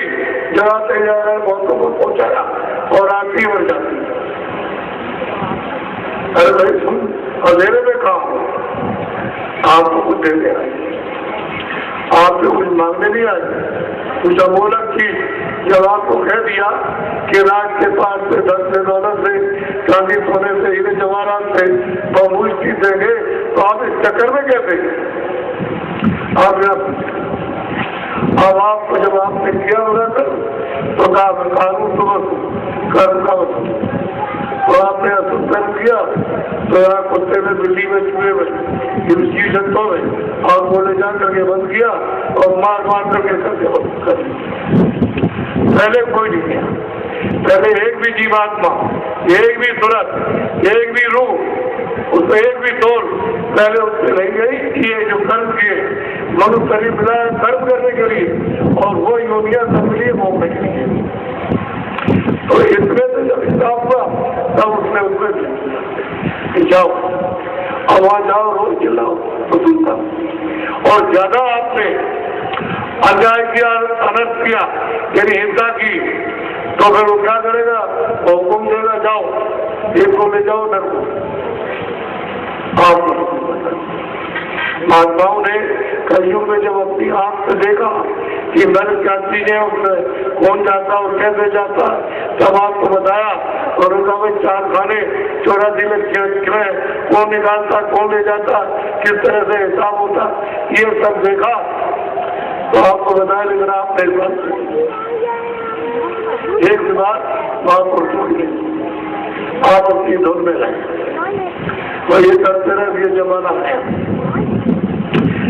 जलाते जा रहे हैं, बहुतों को पहुंचाया और आती मर जाती। अरे भाई सुन, अंधेरे में काम आपको कुछ दे दे आए, आपसे कुछ मांगने नहीं आए, कुछ अमोलक चीज जब आपको कह दिया कि राज के पास से, धन से, दौलत से, चांदी सोने से, हीरे जवाहरात से बहुमूल्य चीज देंगे, तो आप इस चक्कर में कैसे? अब आपको जब आपने किया होगा तो कानून तो कर्म का वसूल, और आपने अशुद्ध कर्म किया तो यहाँ कुत्ते में, बिल्ली में, चूहे में, जीव जंतुओं में और बोले जान करके बंद किया और मार मार करके करके बंद कर दिया। पहले कोई नहीं किया, पहले एक भी जीवात्मा, एक भी सूरत, एक भी रूह, उसमें एक भी तोल पहले उससे नहीं गई कि ये जो कर्म किए मनुष्य शरीर मिला है कर्म करने के लिए, और वो योनिया सब मिली मोहब्बत के लिए। तो इसमें से जब हिसाब हुआ तब उसने उसमें जाओ, अब वहां जाओ, रोज चिल्लाओ तो सुनता। और ज्यादा आपने अन्याय किया, अनर्थ किया, यानी हिंसा की, तो फिर वो क्या करेगा? वो हुक्म देगा, जाओ इसको ले जाओ नर को। महात्माओं ने कलयुग में जब अपनी आंख से देखा कि नर क्या चीज है, उसमें कौन जाता और कैसे जाता, तब आपको बताया और उनका भाई 4 खाने 84 में कौन निकालता, कौन ले जाता, किस तरह से हिसाब होता, ये सब देखा तो आपको बताया। लेकिन आपने एक बार वहां पर छोड़ गए, आप अपनी धुन में रहे, तो ये करते रहे। ये जमाना है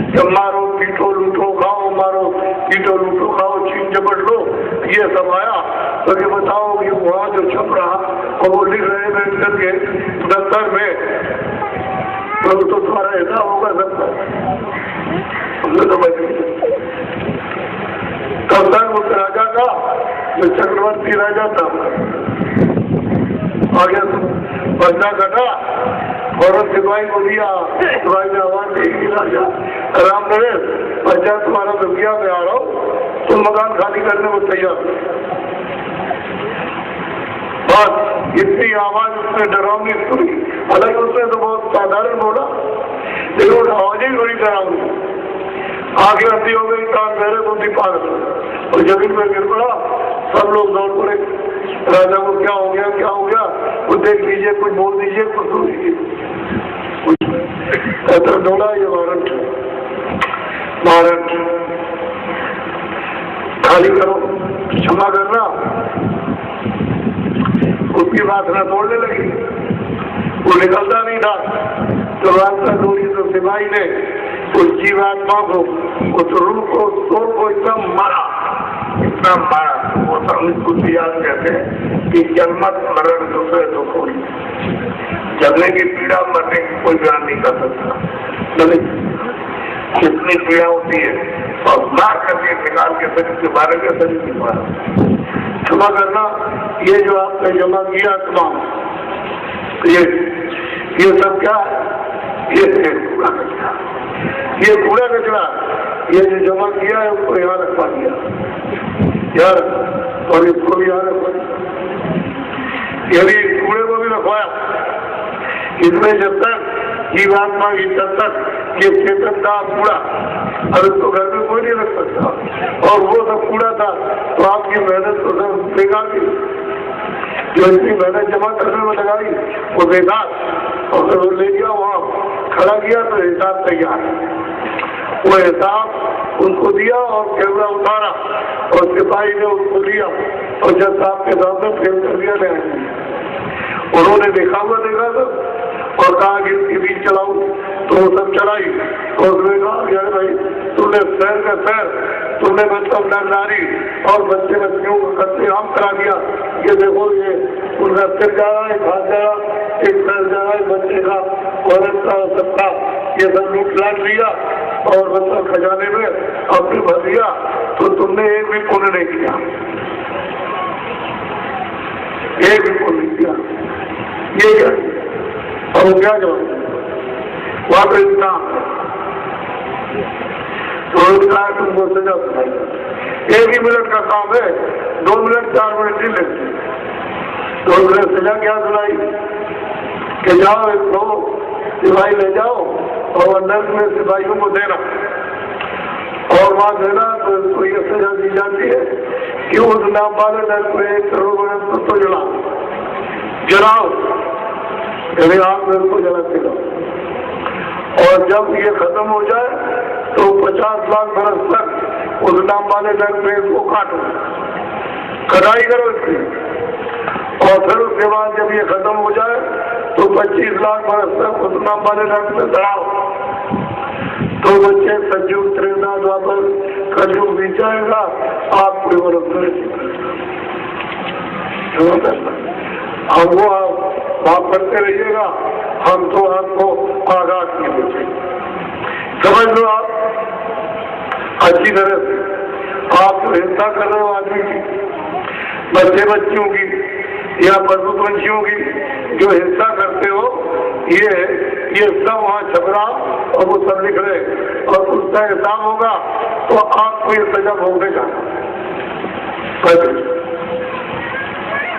जब मारो पीटो लूटो खाओ, मारो पीटो लूटो खाओ, छीन झपट लो, ये सब आया। तो ये बताओ कि वहाँ जो छप रहा और वो लिख रहे हैं करके दफ्तर में, तो तुम्हारा ऐसा होगा दफ्तर हमने तो तब तक उस राजा का जो चक्रवर्ती राजा था आगे बच्चा कटा और सिपाही को दिया, सिपाही ने आवाज देगी राजा राम नरेश, बच्चा तुम्हारा दुनिया में आ रहा हो, तुम मकान खाली करने को तैयार। बस इतनी आवाज उसने डरावनी सुनी, हालांकि उसने तो बहुत साधारण बोला, लेकिन आवाज ही बड़ी डरावनी। आगे रद्दी हो गई, कान मेरे बुद्धि पागल और जमीन में गिर पड़ा, सब लोग दौड़ पड़े। राजा को क्या हो गया, क्या हो गया, वो देख लीजिए, कुछ बोल दीजिए, कुछ सुन लीजिए। ऐसा डोला ये वारंट, वारंट खाली करो, क्षमा करना। उसकी बात न तोड़ने लगी, वो निकलता नहीं था, तो रास्ता दूरी तो सिपाही ने उस जीवात्मा को, उस रूह को, सोल को एकदम मारा, इतना मारा। वो सब याद कहते हैं कि जन्मत मरण दूसरे तो कोई जलने की पीड़ा, मरने की कोई बयान नहीं कर सकता। कितनी पीड़ा होती है, और मार करके निकाल के शरीर से मारे के शरीर से मारा। क्षमा करना, ये जो आपने जमा किया तमाम, ये सब क्या है, ये कूड़ा कचरा, ये कूड़ा कचरा, ये जो जमा किया है उसको यहाँ रखवा दिया यार, और इसको भी यहाँ रखवा दिया, यदि कूड़े को भी रखवाया। इसमें जब तक जीवात्मा की, तब तक ये चेतन का कूड़ा, अब इसको घर में कोई नहीं रख सकता, और वो सब कूड़ा था तो आपकी मेहनत तो सब बेकार थी, जो इतनी मेहनत जमा करने में लगाई वो बेकार, और फिर वो ले गया वहाँ खड़ा किया तो हिसाब तैयार, वो हिसाब उनको दिया और कैमरा उतारा और सिपाही ने उसको लिया और जब साहब के सामने फेल कर दिया नहीं। उन्होंने देखा हुआ देखा था और कहा कि इसके बीच चलाऊ, तो वो सब चलाई और उसने कहा यार भाई तुमने शहर का शहर, तुमने मतलब नारी और बच्चे बच्चियों को कत्लेआम करा दिया, ये देखो ये उनका सिर जा रहा है, हाथ जा रहा, एक पैर जा रहा है बच्चे का, औरत का, सबका, ये सब लूट लाट लिया और मतलब खजाने में अपने भर दिया, तो तुमने एक भी पुण्य नहीं किया, एक भी पुण्य नहीं किया। ये क्या और क्या जवाब वहां पर इतना तो तुमको सजा सुनाई। एक ही मिनट का काम है, 2 मिनट 4 मिनट नहीं लगते, 2 मिनट सजा क्या सुनाई कि जाओ इसको सिपाही ले जाओ और अंदर में सिपाहियों को देना, और वहां देना तो इसको ये सजा दी जाती है कि उस नाम वाले दल को 1 करोड़ तो जलाओ, यदि आप मेरे को जलाते हो, और जब ये खत्म हो जाए तो 50 लाख बरस तक उस नाम वाले दल पेड़ को काटो, कटाई करो इसकी, और फिर उसके बाद जब ये खत्म हो जाए तो 25 लाख बरस तक उस नाम वाले दल में चढ़ाओ, तो बच्चे संयुग त्रेता द्वापर कलयुग बीत जाएगा, आप कोई बरस हमको आप करते रहिएगा, हम तो आपको आगाज नहीं देते, समझ लो आप अच्छी तरह से। आप तो हिंसा कर रहे हो आदमी की, बच्चे बच्चियों की या पशु पंछियों की जो हिंसा करते हो, ये सब वहाँ छपरा और वो सब लिख रहे, और उसका हिसाब होगा तो आपको ये सजा भोगने का।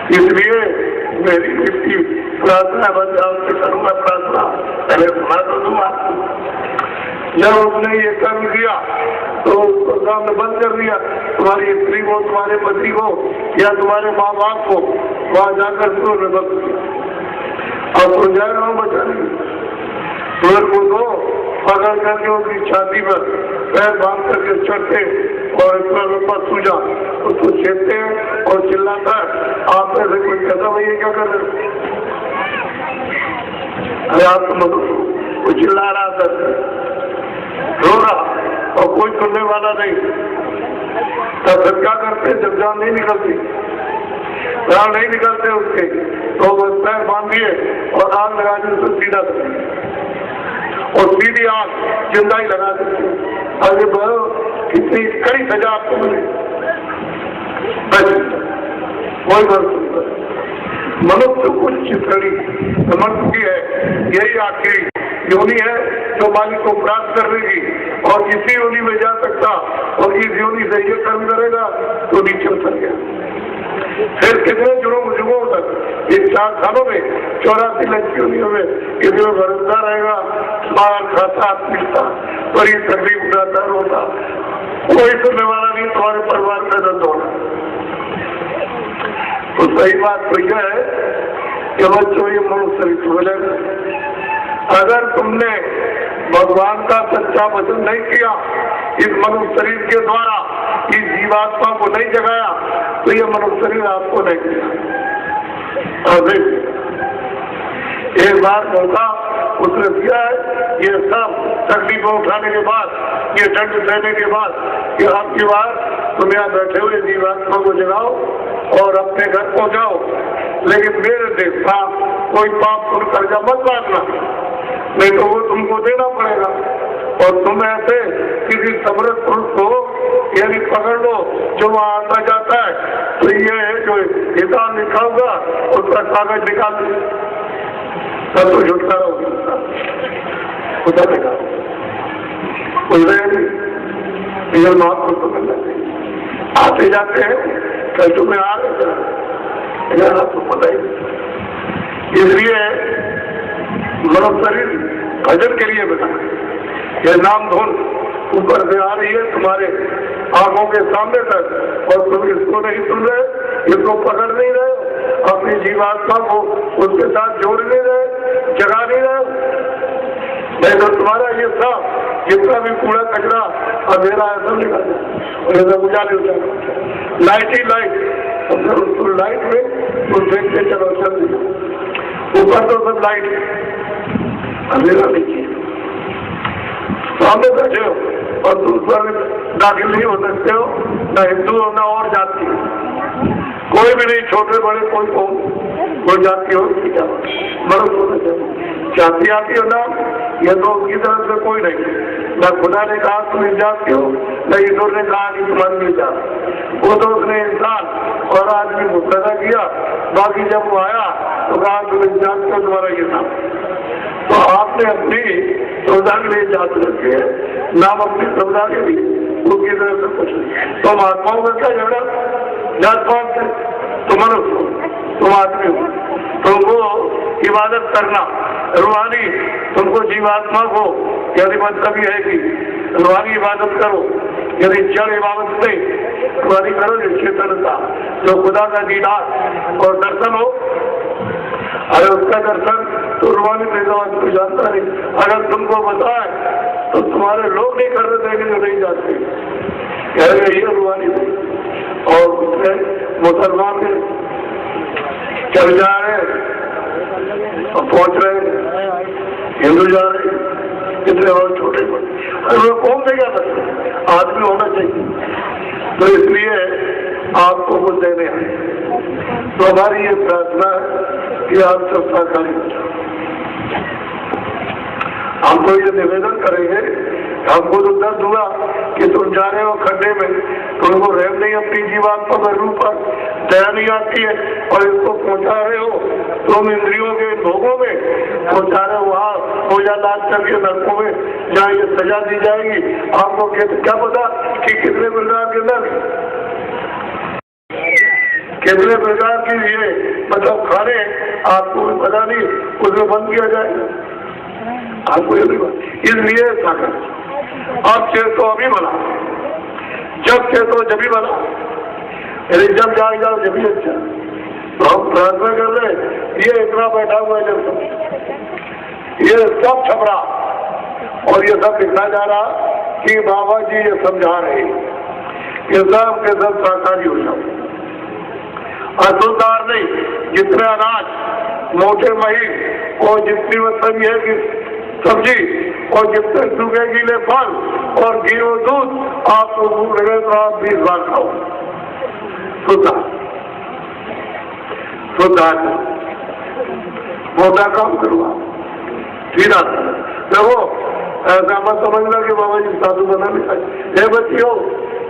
इसलिए मेरी इसकी प्रार्थना बंद आपसे करूंगा, प्रार्थना पहले सुना तो दूँ आपको। जब उसने ये कर्म किया तो उसको सामने बंद कर दिया, तुम्हारी स्त्री को, तुम्हारे पति को या तुम्हारे माँ बाप को वहां जाकर सूर्य बंद किया, और तो जाएगा हम बचा नहीं, सूर्य को तो पकड़ करके उसकी छाती पर पैर बांध करके चढ़ते और इतना लंबा सूझा उसको छेदते और चिल्लाता है, आप ऐसे कोई कहता भैया क्या कर रहे, अरे आप तो मतलब वो चिल्ला रहा था, रो रहा और कोई सुनने वाला नहीं, तब फिर क्या करते जब जान नहीं निकलती, प्राण नहीं निकलते उसके, तो वो पैर बांध दिए और आग लगा दी उसको सीधा कर दिया, और सीधी आग जिंदा ही लगा दी। अरे बड़ो कितनी कड़ी सजा आपको मिली, कोई बात मनुष्य उच्च श्रेणी मनुष्य की है, यही आखिरी योनि है जो मालिक को प्राप्त करने की, और इसी योनि में जा सकता, और इस योनि से ये कर्म करेगा तो नीचे उतर गया। फिर कितने जुगों तक इन 4 सालों में 84 लक्ष्य योनियों में इसमें भरोसा रहेगा, मार खाता पीता बड़ी तकलीफ उठाता रोता, कोई सुनने वाला नहीं, तुम्हारे परिवार में दर्द होना। तो सही बात तो यह है कि बच्चों ये मनुष्य शरीर मिलेगा। अगर तुमने भगवान का सच्चा भजन नहीं किया, इस मनुष्य शरीर के द्वारा इस जीवात्मा को नहीं जगाया, तो ये मनुष्य शरीर आपको नहीं दिया। और एक बार मौका उसने दिया है, ये सब तकलीफों उठाने के बाद, ये दंड देने के बाद, कि आपकी बार तुम यहाँ बैठे हुए जीवात्मा को जगाओ और अपने घर पहुंचाओ, लेकिन मेरे देखा कोई पाप पुण्य कर्जा मत बांटना, नहीं तो वो तुमको देना पड़ेगा। और तुम ऐसे किसी समर्थ पुरुष को यदि पकड़ लो जो वहां आता जाता है, तो ये है जो हिसाब लिखा होगा उसका कागज निकाल दो, तब तो छुटकारा होगा। खुदा देखा महापुरुष को मिलना चाहिए। आते जाते हैं कल तुम्हें आ रहे आपको पता ही। इसलिए मनुष्य शरीर भजन के लिए बना, ये नाम धुन ऊपर से आ रही है तुम्हारे आंखों के सामने तक, और तुम इसको नहीं सुन रहे, इसको पकड़ नहीं रहे, अपनी जीवात्मा को उसके साथ जोड़ नहीं रहे, जगा नहीं रहे। नहीं तो तुम्हारा ये सब जितना भी कूड़ा कचरा अंधेरा है सब निकाल और ऐसा उजाले हो जाएगा। लाइट ही लाइट, और फिर उसको लाइट में तुम देखते चलो चल ऊपर तो सब लाइट, अंधेरा नहीं। सामने बैठे हो और तुम पर दाखिल नहीं हो सकते हो, न हिंदू हो न और जाति, कोई भी नहीं, छोटे बड़े कोई जाति हो, मर्द होना चाहिए। जाति आती हो ना, यह तो उसकी तरफ से कोई नहीं, न खुदा ने कहा तुम इस जाति हो, न ईश्वर ने कहा कि तुम्हारी ये जाति। वो तो उसने इंसान और आदमी को पैदा किया, बाकी जब वो आया तो कहा तुम इस जाति को, तुम्हारा ये नाम। तो आपने अपनी सौदा के लिए जात रखी है, नाम अपनी सौदा के लिए, उसकी तरफ से कुछ नहीं। तुम आत्माओं का क्या झगड़ा, जात पात से, तुम मनुष्य हो, तुम आदमी हो, तुमको इबादत करना रूहानी, तुमको जीवात्मा को यदि मतलब है कि रूहानी इबादत करो, यदि जड़ इबादत नहीं रूहानी करो, जो चेतनता जो खुदा का दीदार और दर्शन हो, अगर उसका दर्शन तो रूहानी पैदावार को जानता नहीं। अगर तुमको बताए तो तुम्हारे लोग नहीं करने देंगे जो नहीं जानते, कह रहे ये रूहानी नहीं। और उसमें मुसलमान चल जा रहे और पहुंच रहे, हिंदू जा रहे, कितने और छोटे बड़े, अरे वो कौन नहीं जा सकते, आदमी होना चाहिए। तो इसलिए आपको कुछ देने आए, तो हमारी ये प्रार्थना है कि आप सब सहकारी हो जाओ। हम तो ये निवेदन करेंगे, हमको तो दर्द हुआ कि तुम जा रहे हो खड्डे में, तुमको रहम नहीं अपनी जीवात्मा में रूप पर दया नहीं आती है, और इसको पहुंचा रहे हो तुम इंद्रियों के भोगों में, पहुंचा रहे हो वहाँ पूजा लाद करके नरकों में जहाँ ये सजा दी जाएगी। आपको क्या पता कि कितने प्रकार के नर्क, कितने प्रकार की ये मतलब खाने आपको पता नहीं, उसमें बंद किया जाएगा आपको ये भी बात। इसलिए अब चेतो अभी बना, जब चेतो जब भी बना, यदि जब जाग जाओ जब भी अच्छा। तो हम प्रार्थना कर रहे, ये इतना बैठा हुआ है जब ये सब छपरा और ये सब लिखा जा रहा कि बाबा जी ये समझा रहे ये सब के सब साकारी हो जाओ। असुदार नहीं, जितने अनाज मोटे महीन और जितनी मतलब है कि सब्जी और जितने सूखे गीले फल और घी और दूध आपको भूख लगे तो आप 20 बार खाओ। शुद्ध मोटा काम करवा सीधा। देखो ऐसा मत समझना कि बाबा जी साधु बना नहीं चाहिए। ये बच्ची हो,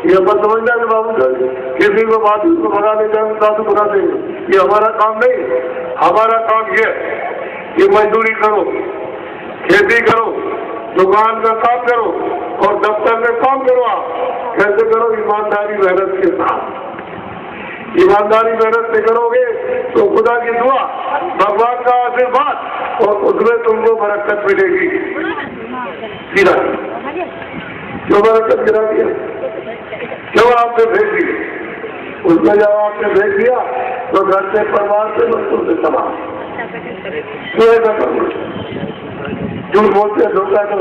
ये मत समझना कि बाबू किसी को बात को भगा ले जाए साधु बना देंगे, ये हमारा काम नहीं। हमारा काम ये मजदूरी करो, खेती करो, दुकान का काम करो और दफ्तर में काम करो। आप कैसे करो? ईमानदारी मेहनत के साथ। ईमानदारी मेहनत से करोगे तो खुदा की दुआ, भगवान का आशीर्वाद और उसमें तुमको बरकत मिलेगी। सीधा क्यों बरकत गिरा दिया, क्यों आपसे भेज दिए? उसको जब आपने भेज दिया तो घर से परिवार से बच्चों से सवाल झूठ बोलते धोखा दो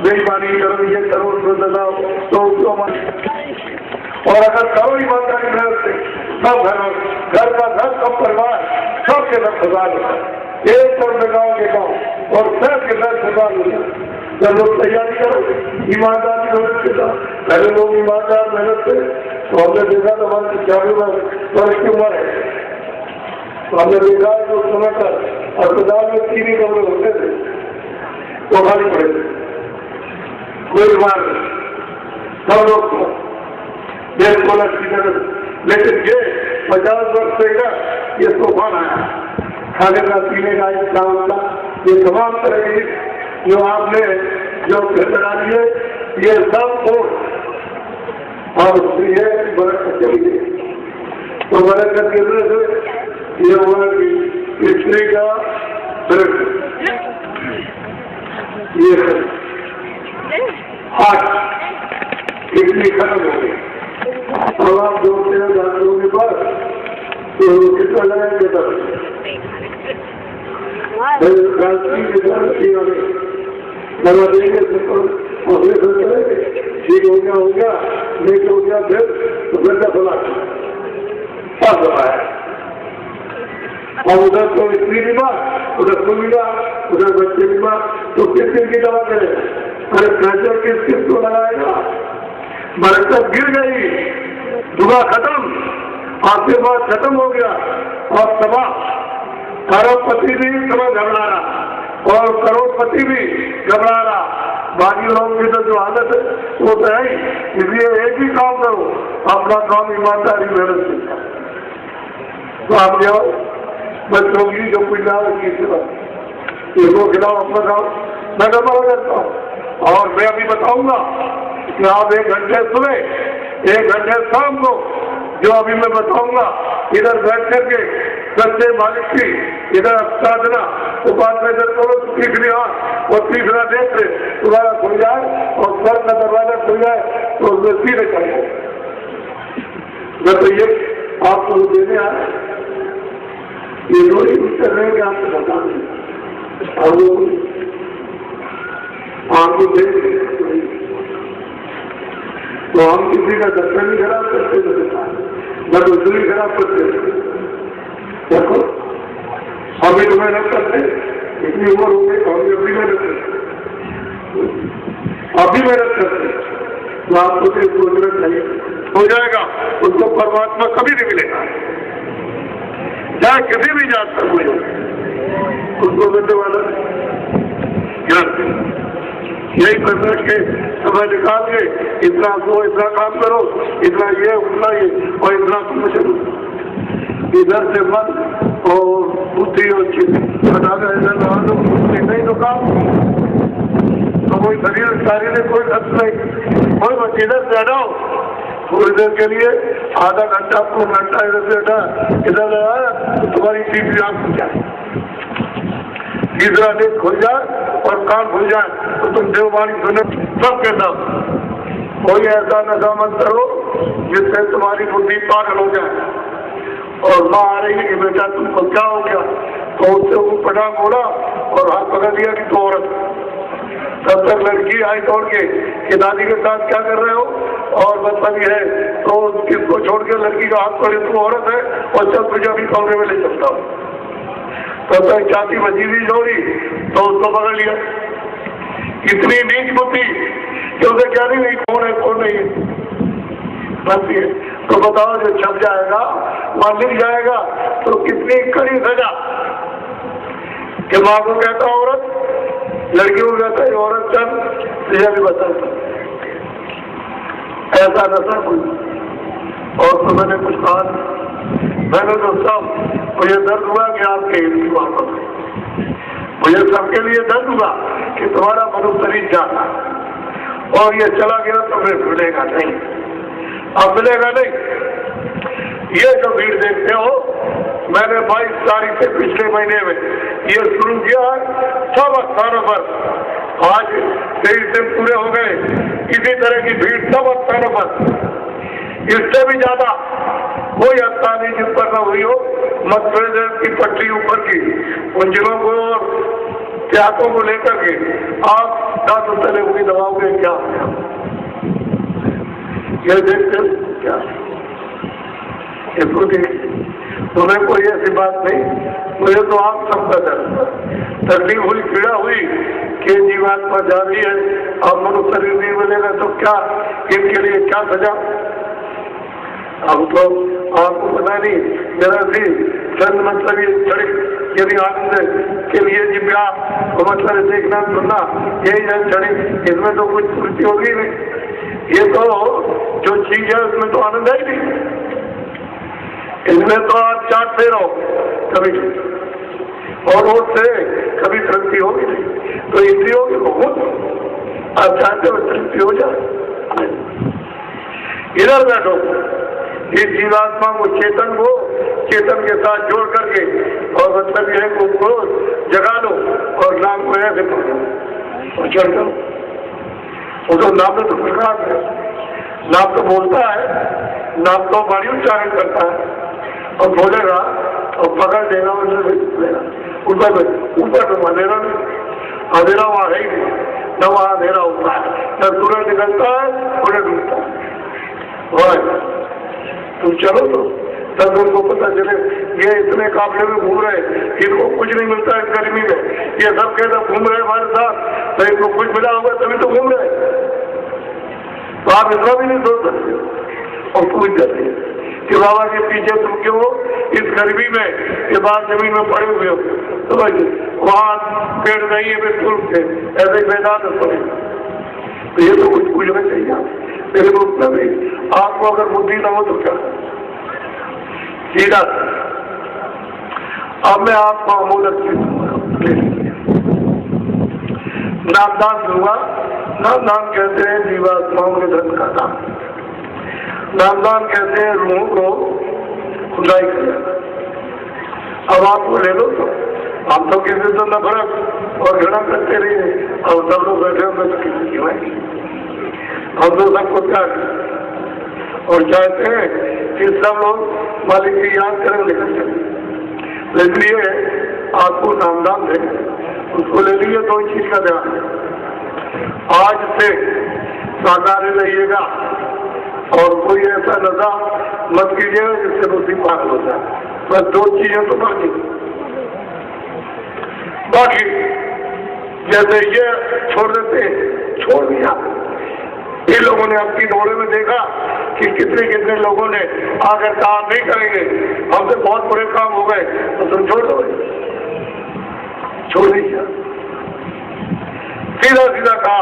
बेईमानी करो ये करो उसको दबाओ तो उसको मन और अगर करो ईमानदारी मेहनत से सब घर का घर सब परिवार सबके घर सवाल होता है एक तरफ गाँव के गाँव और सब के घर सवाल होता है जब लोग तैयारी करो ईमानदारी मेहनत के साथ पहले लोग ईमानदार मेहनत से तो हमने देखा तो हमारे 40 वर्ष की उम्र है तो हमने देखा जो समय पर अस्पताल में 3 ही कमरे होते थे तो खाली पड़े कोई बीमार सब लोग देश बोला लेकिन ये 50 वर्ष से ये तूफान आया खाने का पीने का काम का ये तमाम तरह की जो आपने जो बना दिए ये सब और ये बरकत चली गई तो बरकत के वजह से ये हुआ कि स्त्री का ये हाथ इतनी खत्म हो गई अब आप जोड़ते हैं डॉक्टरों के पास तो कितना लगाएंगे तब दवा देंगे ठीक हो गया नहीं हो गया फिर तो फिर का फला सब दवा है और उधर तो स्त्री बीमार उधर खुद बीमार उधर बच्चे बीमार तो किस की दवा करें अरे प्रेशर किस को लगाएगा बरकत गिर गई दुआ खत्म आशीर्वाद खत्म हो गया और तबाह करोड़पति भी समझ घबरा रहा और करोड़पति भी घबरा रहा बाकी लोगों की तो जो हालत है वो तो है ही इसलिए एक ही काम करो अपना काम ईमानदारी मेहनत से तो आप जाओ बच्चों की जो कोई ना की सेवा इसको खिलाओ अपना खाओ मैं गड़बड़ करता हूँ और मैं अभी बताऊंगा कि आप 1 घंटे सुबह 1 घंटे शाम को जो अभी मैं बताऊंगा इधर बैठ करके सच्चे मालिक की इधर साधना उपासना इधर करो तीसरी आंख और तीसरा नेत्र तुम्हारा खुल जाए और सर का दरवाजा खुल जाए तो उसमें सीधे चले मैं तो ये आपको देने आया ये लोग कर रहे हैं कि आपको बता दें और लोग आपको देख तो हम किसी का दर्शन नहीं खराब करते न दूसरी खराब करते देखो अभी तुम्हें रख सकते इतनी उम्र हो गई तो अभी अभी में रख सकते अभी में रख सकते तो आपको सोचना चाहिए हो जाएगा उसको परमात्मा कभी नहीं मिलेगा चाहे किसी भी जात पर कोई उसको मिलने वाला ज्ञान यही कर के समय निकाल के इतना सो इतना काम करो इतना ये उतना ये और इतना कुछ इधर से मन और बुद्धि और बता कर इधर लगा दो नहीं तो काम तो कोई शरीर शारीरिक कोई खर्च नहीं कोई बस इधर से हटाओ थोड़ी देर के लिए आधा घंटा 2 घंटा इधर से हटा इधर लगाया तो तुम्हारी तीसरी आंख खुल जाए तीसरा नेत्र खुल जाए और कान खुल जाए तो तुम देववाणी सुनो सबके सब कोई ऐसा नशा मत करो जिससे तुम्हारी बुद्धि पागल हो जाए और माँ आ रही कि बेटा तुमको क्या हो गया तो उससे वो पटाख बोला और हाथ पकड़ दिया कि तो औरत तब तक लड़की आई दौड़ के कि दादी के साथ क्या कर रहे हो और बदतमीजी है तो किसको छोड़ के लड़की का हाथ पकड़े तू औरत है और चल तुझे अभी कमरे में ले चलता हूँ तब तक चाची बची हुई दौड़ी तो उसको पकड़ लिया इतनी नीच बुद्धि कि उसे क्या नहीं कौन है कौन नहीं है बनती है तो बताओ जो छप जाएगा वहां लिख जाएगा तो कितनी कड़ी सजा कि माँ को कहता औरत लड़की को कहता है औरत चल तुझे भी बताता ऐसा नशा कोई और तो मैंने कुछ कहा मैंने तो सब मुझे दर्द हुआ कि आपके हिंदी वापस मुझे सबके लिए दर्द हुआ कि तुम्हारा मनुष्य शरीर जाना और ये चला गया तो फिर मिलेगा नहीं अब मिलेगा नहीं ये जो भीड़ देखते हो मैंने 22 तारीख से पिछले महीने में ये शुरू किया है सब स्थानों पर आज 23 दिन पूरे हो गए इसी तरह की भीड़ सब स्थानों पर इससे भी ज्यादा कोई स्थान नहीं जिन पर न हुई हो मतभेद की पट्टी ऊपर की उन जिलों को और त्यागों को लेकर के आप दांतों तले हुई दबाओगे क्या? ये देखते क्या इसको देखिए, तुम्हें कोई ऐसी बात नहीं, मुझे तो आप सबका डर तकलीफ हुई, पीड़ा हुई कि जीवात्मा जा रही है और मनुष्य शरीर नहीं मिलेगा तो क्या इनके लिए क्या सजा? अब तो आपको पता नहीं जरा सी चंद मतलब ये चढ़ी यदि आनंद के लिए जिब्या तो मतलब देखना सुनना यही है चढ़ी, इसमें तो कुछ त्रुटि होगी नहीं। ये तो जो चीज है उसमें तो आनंद है ही नहीं, इसमें तो आप चाटते रहो कभी और उससे कभी तृप्ति होगी नहीं। तो इंद्रियों की बहुत आप चाहते हो तृप्ति हो जाए, इधर बैठो इस जीवात्मा को चेतन के साथ जोड़ करके और मतलब यह को जगा लो और नाम को ऐसे पकड़ो और चढ़ जाओ। वो तो नाम तो प्रकाश है, नाम तो बोलता है, नाम तो बड़ी उच्चारण करता है और बोलेगा और पकड़ देगा ऊपर तो अंधेरा नहीं, अंधेरा वहां है ही नहीं, न वहां अंधेरा होता है, न सूरज निकलता है उन्हें डूबता है। तुम चलो तो तब उनको पता चले ये इतने काफले में घूम रहे, इनको कुछ नहीं मिलता है गर्मी में, ये सब के सब घूम रहे हमारे साथ, तो इनको कुछ मिला होगा तभी तो घूम रहे। तो आप इतना भी नहीं सोच सकते और पूछ जाते कि बाबा के पीछे तुम क्यों इस गर्मी में ये बात जमीन में पड़े हुए हो, तो भाई वहां पेड़ नहीं है बिल्कुल से ऐसे मैदान पड़े, तो ये तो कुछ पूछना चाहिए मेरे को उतना भी। आपको अगर बुद्धि ना हो तो क्या सीधा। अब मैं आपको अमूलक नामदान दूंगा। नामदान कहते हैं जीवात्माओं के धन का दान, नामदान कहते हैं रूहों को खुदाई किया। अब आपको ले लो तो हम तो किसी से नफरत और घृणा करते रहिए और सब लोग बैठे होंगे तो किसी की भाई हम तो सबको प्यार और चाहते हैं कि सब लोग मालिक की याद करें निकल चले, इसलिए आपको नामदान दें, उसको ले लीजिए। दो चीज का ध्यान, आज से शाकाहारी रहिएगा और कोई ऐसा नशा मत कीजिएगा जिससे बुद्धि पागल हो जाए, बस दो चीजें तो बाकी जैसे ये छोड़ देते छोड़ दिया, ये लोगों ने अपनी दौड़े में देखा कि कितने कितने लोगों ने आकर काम नहीं करेंगे, हमसे बहुत बुरे काम हो गए, तो तुम छोड़ दो, छोड़ दीजिए। सीधा सीधा कहा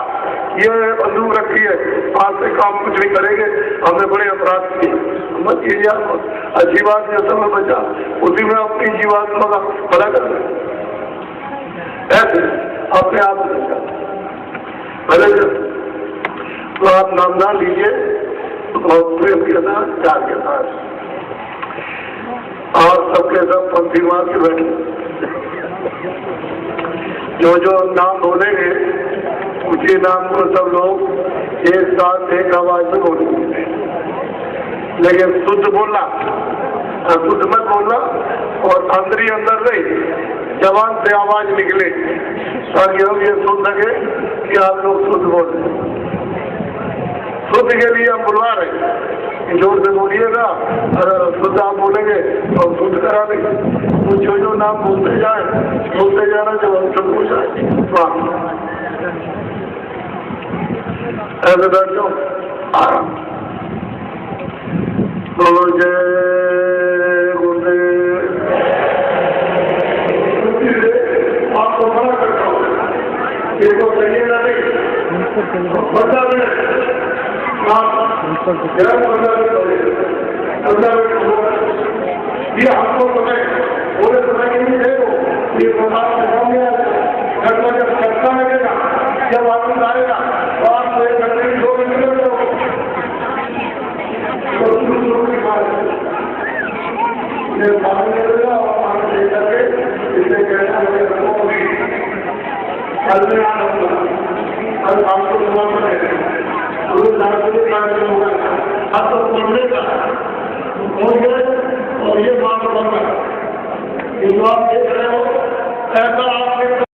ये बंदूक रखी है, आज से काम कुछ नहीं करेंगे, हमने बड़े अपराध किए, मत कीजिए। अच्छी बात है, समय बचा उसी में अपनी जीवात्मा का भला कर ऐसे अपने आप भले। तो आप नामदान लीजिए और प्रेम के साथ प्यार के साथ और सबके सब पंक्ति मार के बैठे, जो नाम बोलेंगे उसी नाम को सब लोग एक साथ एक आवाज में बोलेंगे, लेकिन शुद्ध बोलना, शुद्ध मत बोलना और अंदर ही अंदर नहीं, जबान से आवाज निकले ताकि हम ये सुन सके कि आप लोग शुद्ध बोल रहे। शुद्ध के लिए हम बुलवा रहे, जोर से बोलिएगा, अगर शुद्ध आप बोलेंगे तो हम शुद्ध करा देंगे। तो जो नाम बोलते जाना जब हम शुद्ध हो जाए। ऐसे बैठ जाओ आराम। तो जय गुरुदेव। आपको मना करता हूँ, इसको कहिएगा नहीं, ये हमको समय पूरे समय के लिए ये घर में जब चर्चा लगेगा, जब वापस आएगा तो आपको एक घंटे में 2 घंटे लगेगा और आगे दे करके इससे कहना कल्याण होगा। अब आपको समझ में अब तो पढ़ने का जो आप देख रहे हो ऐसा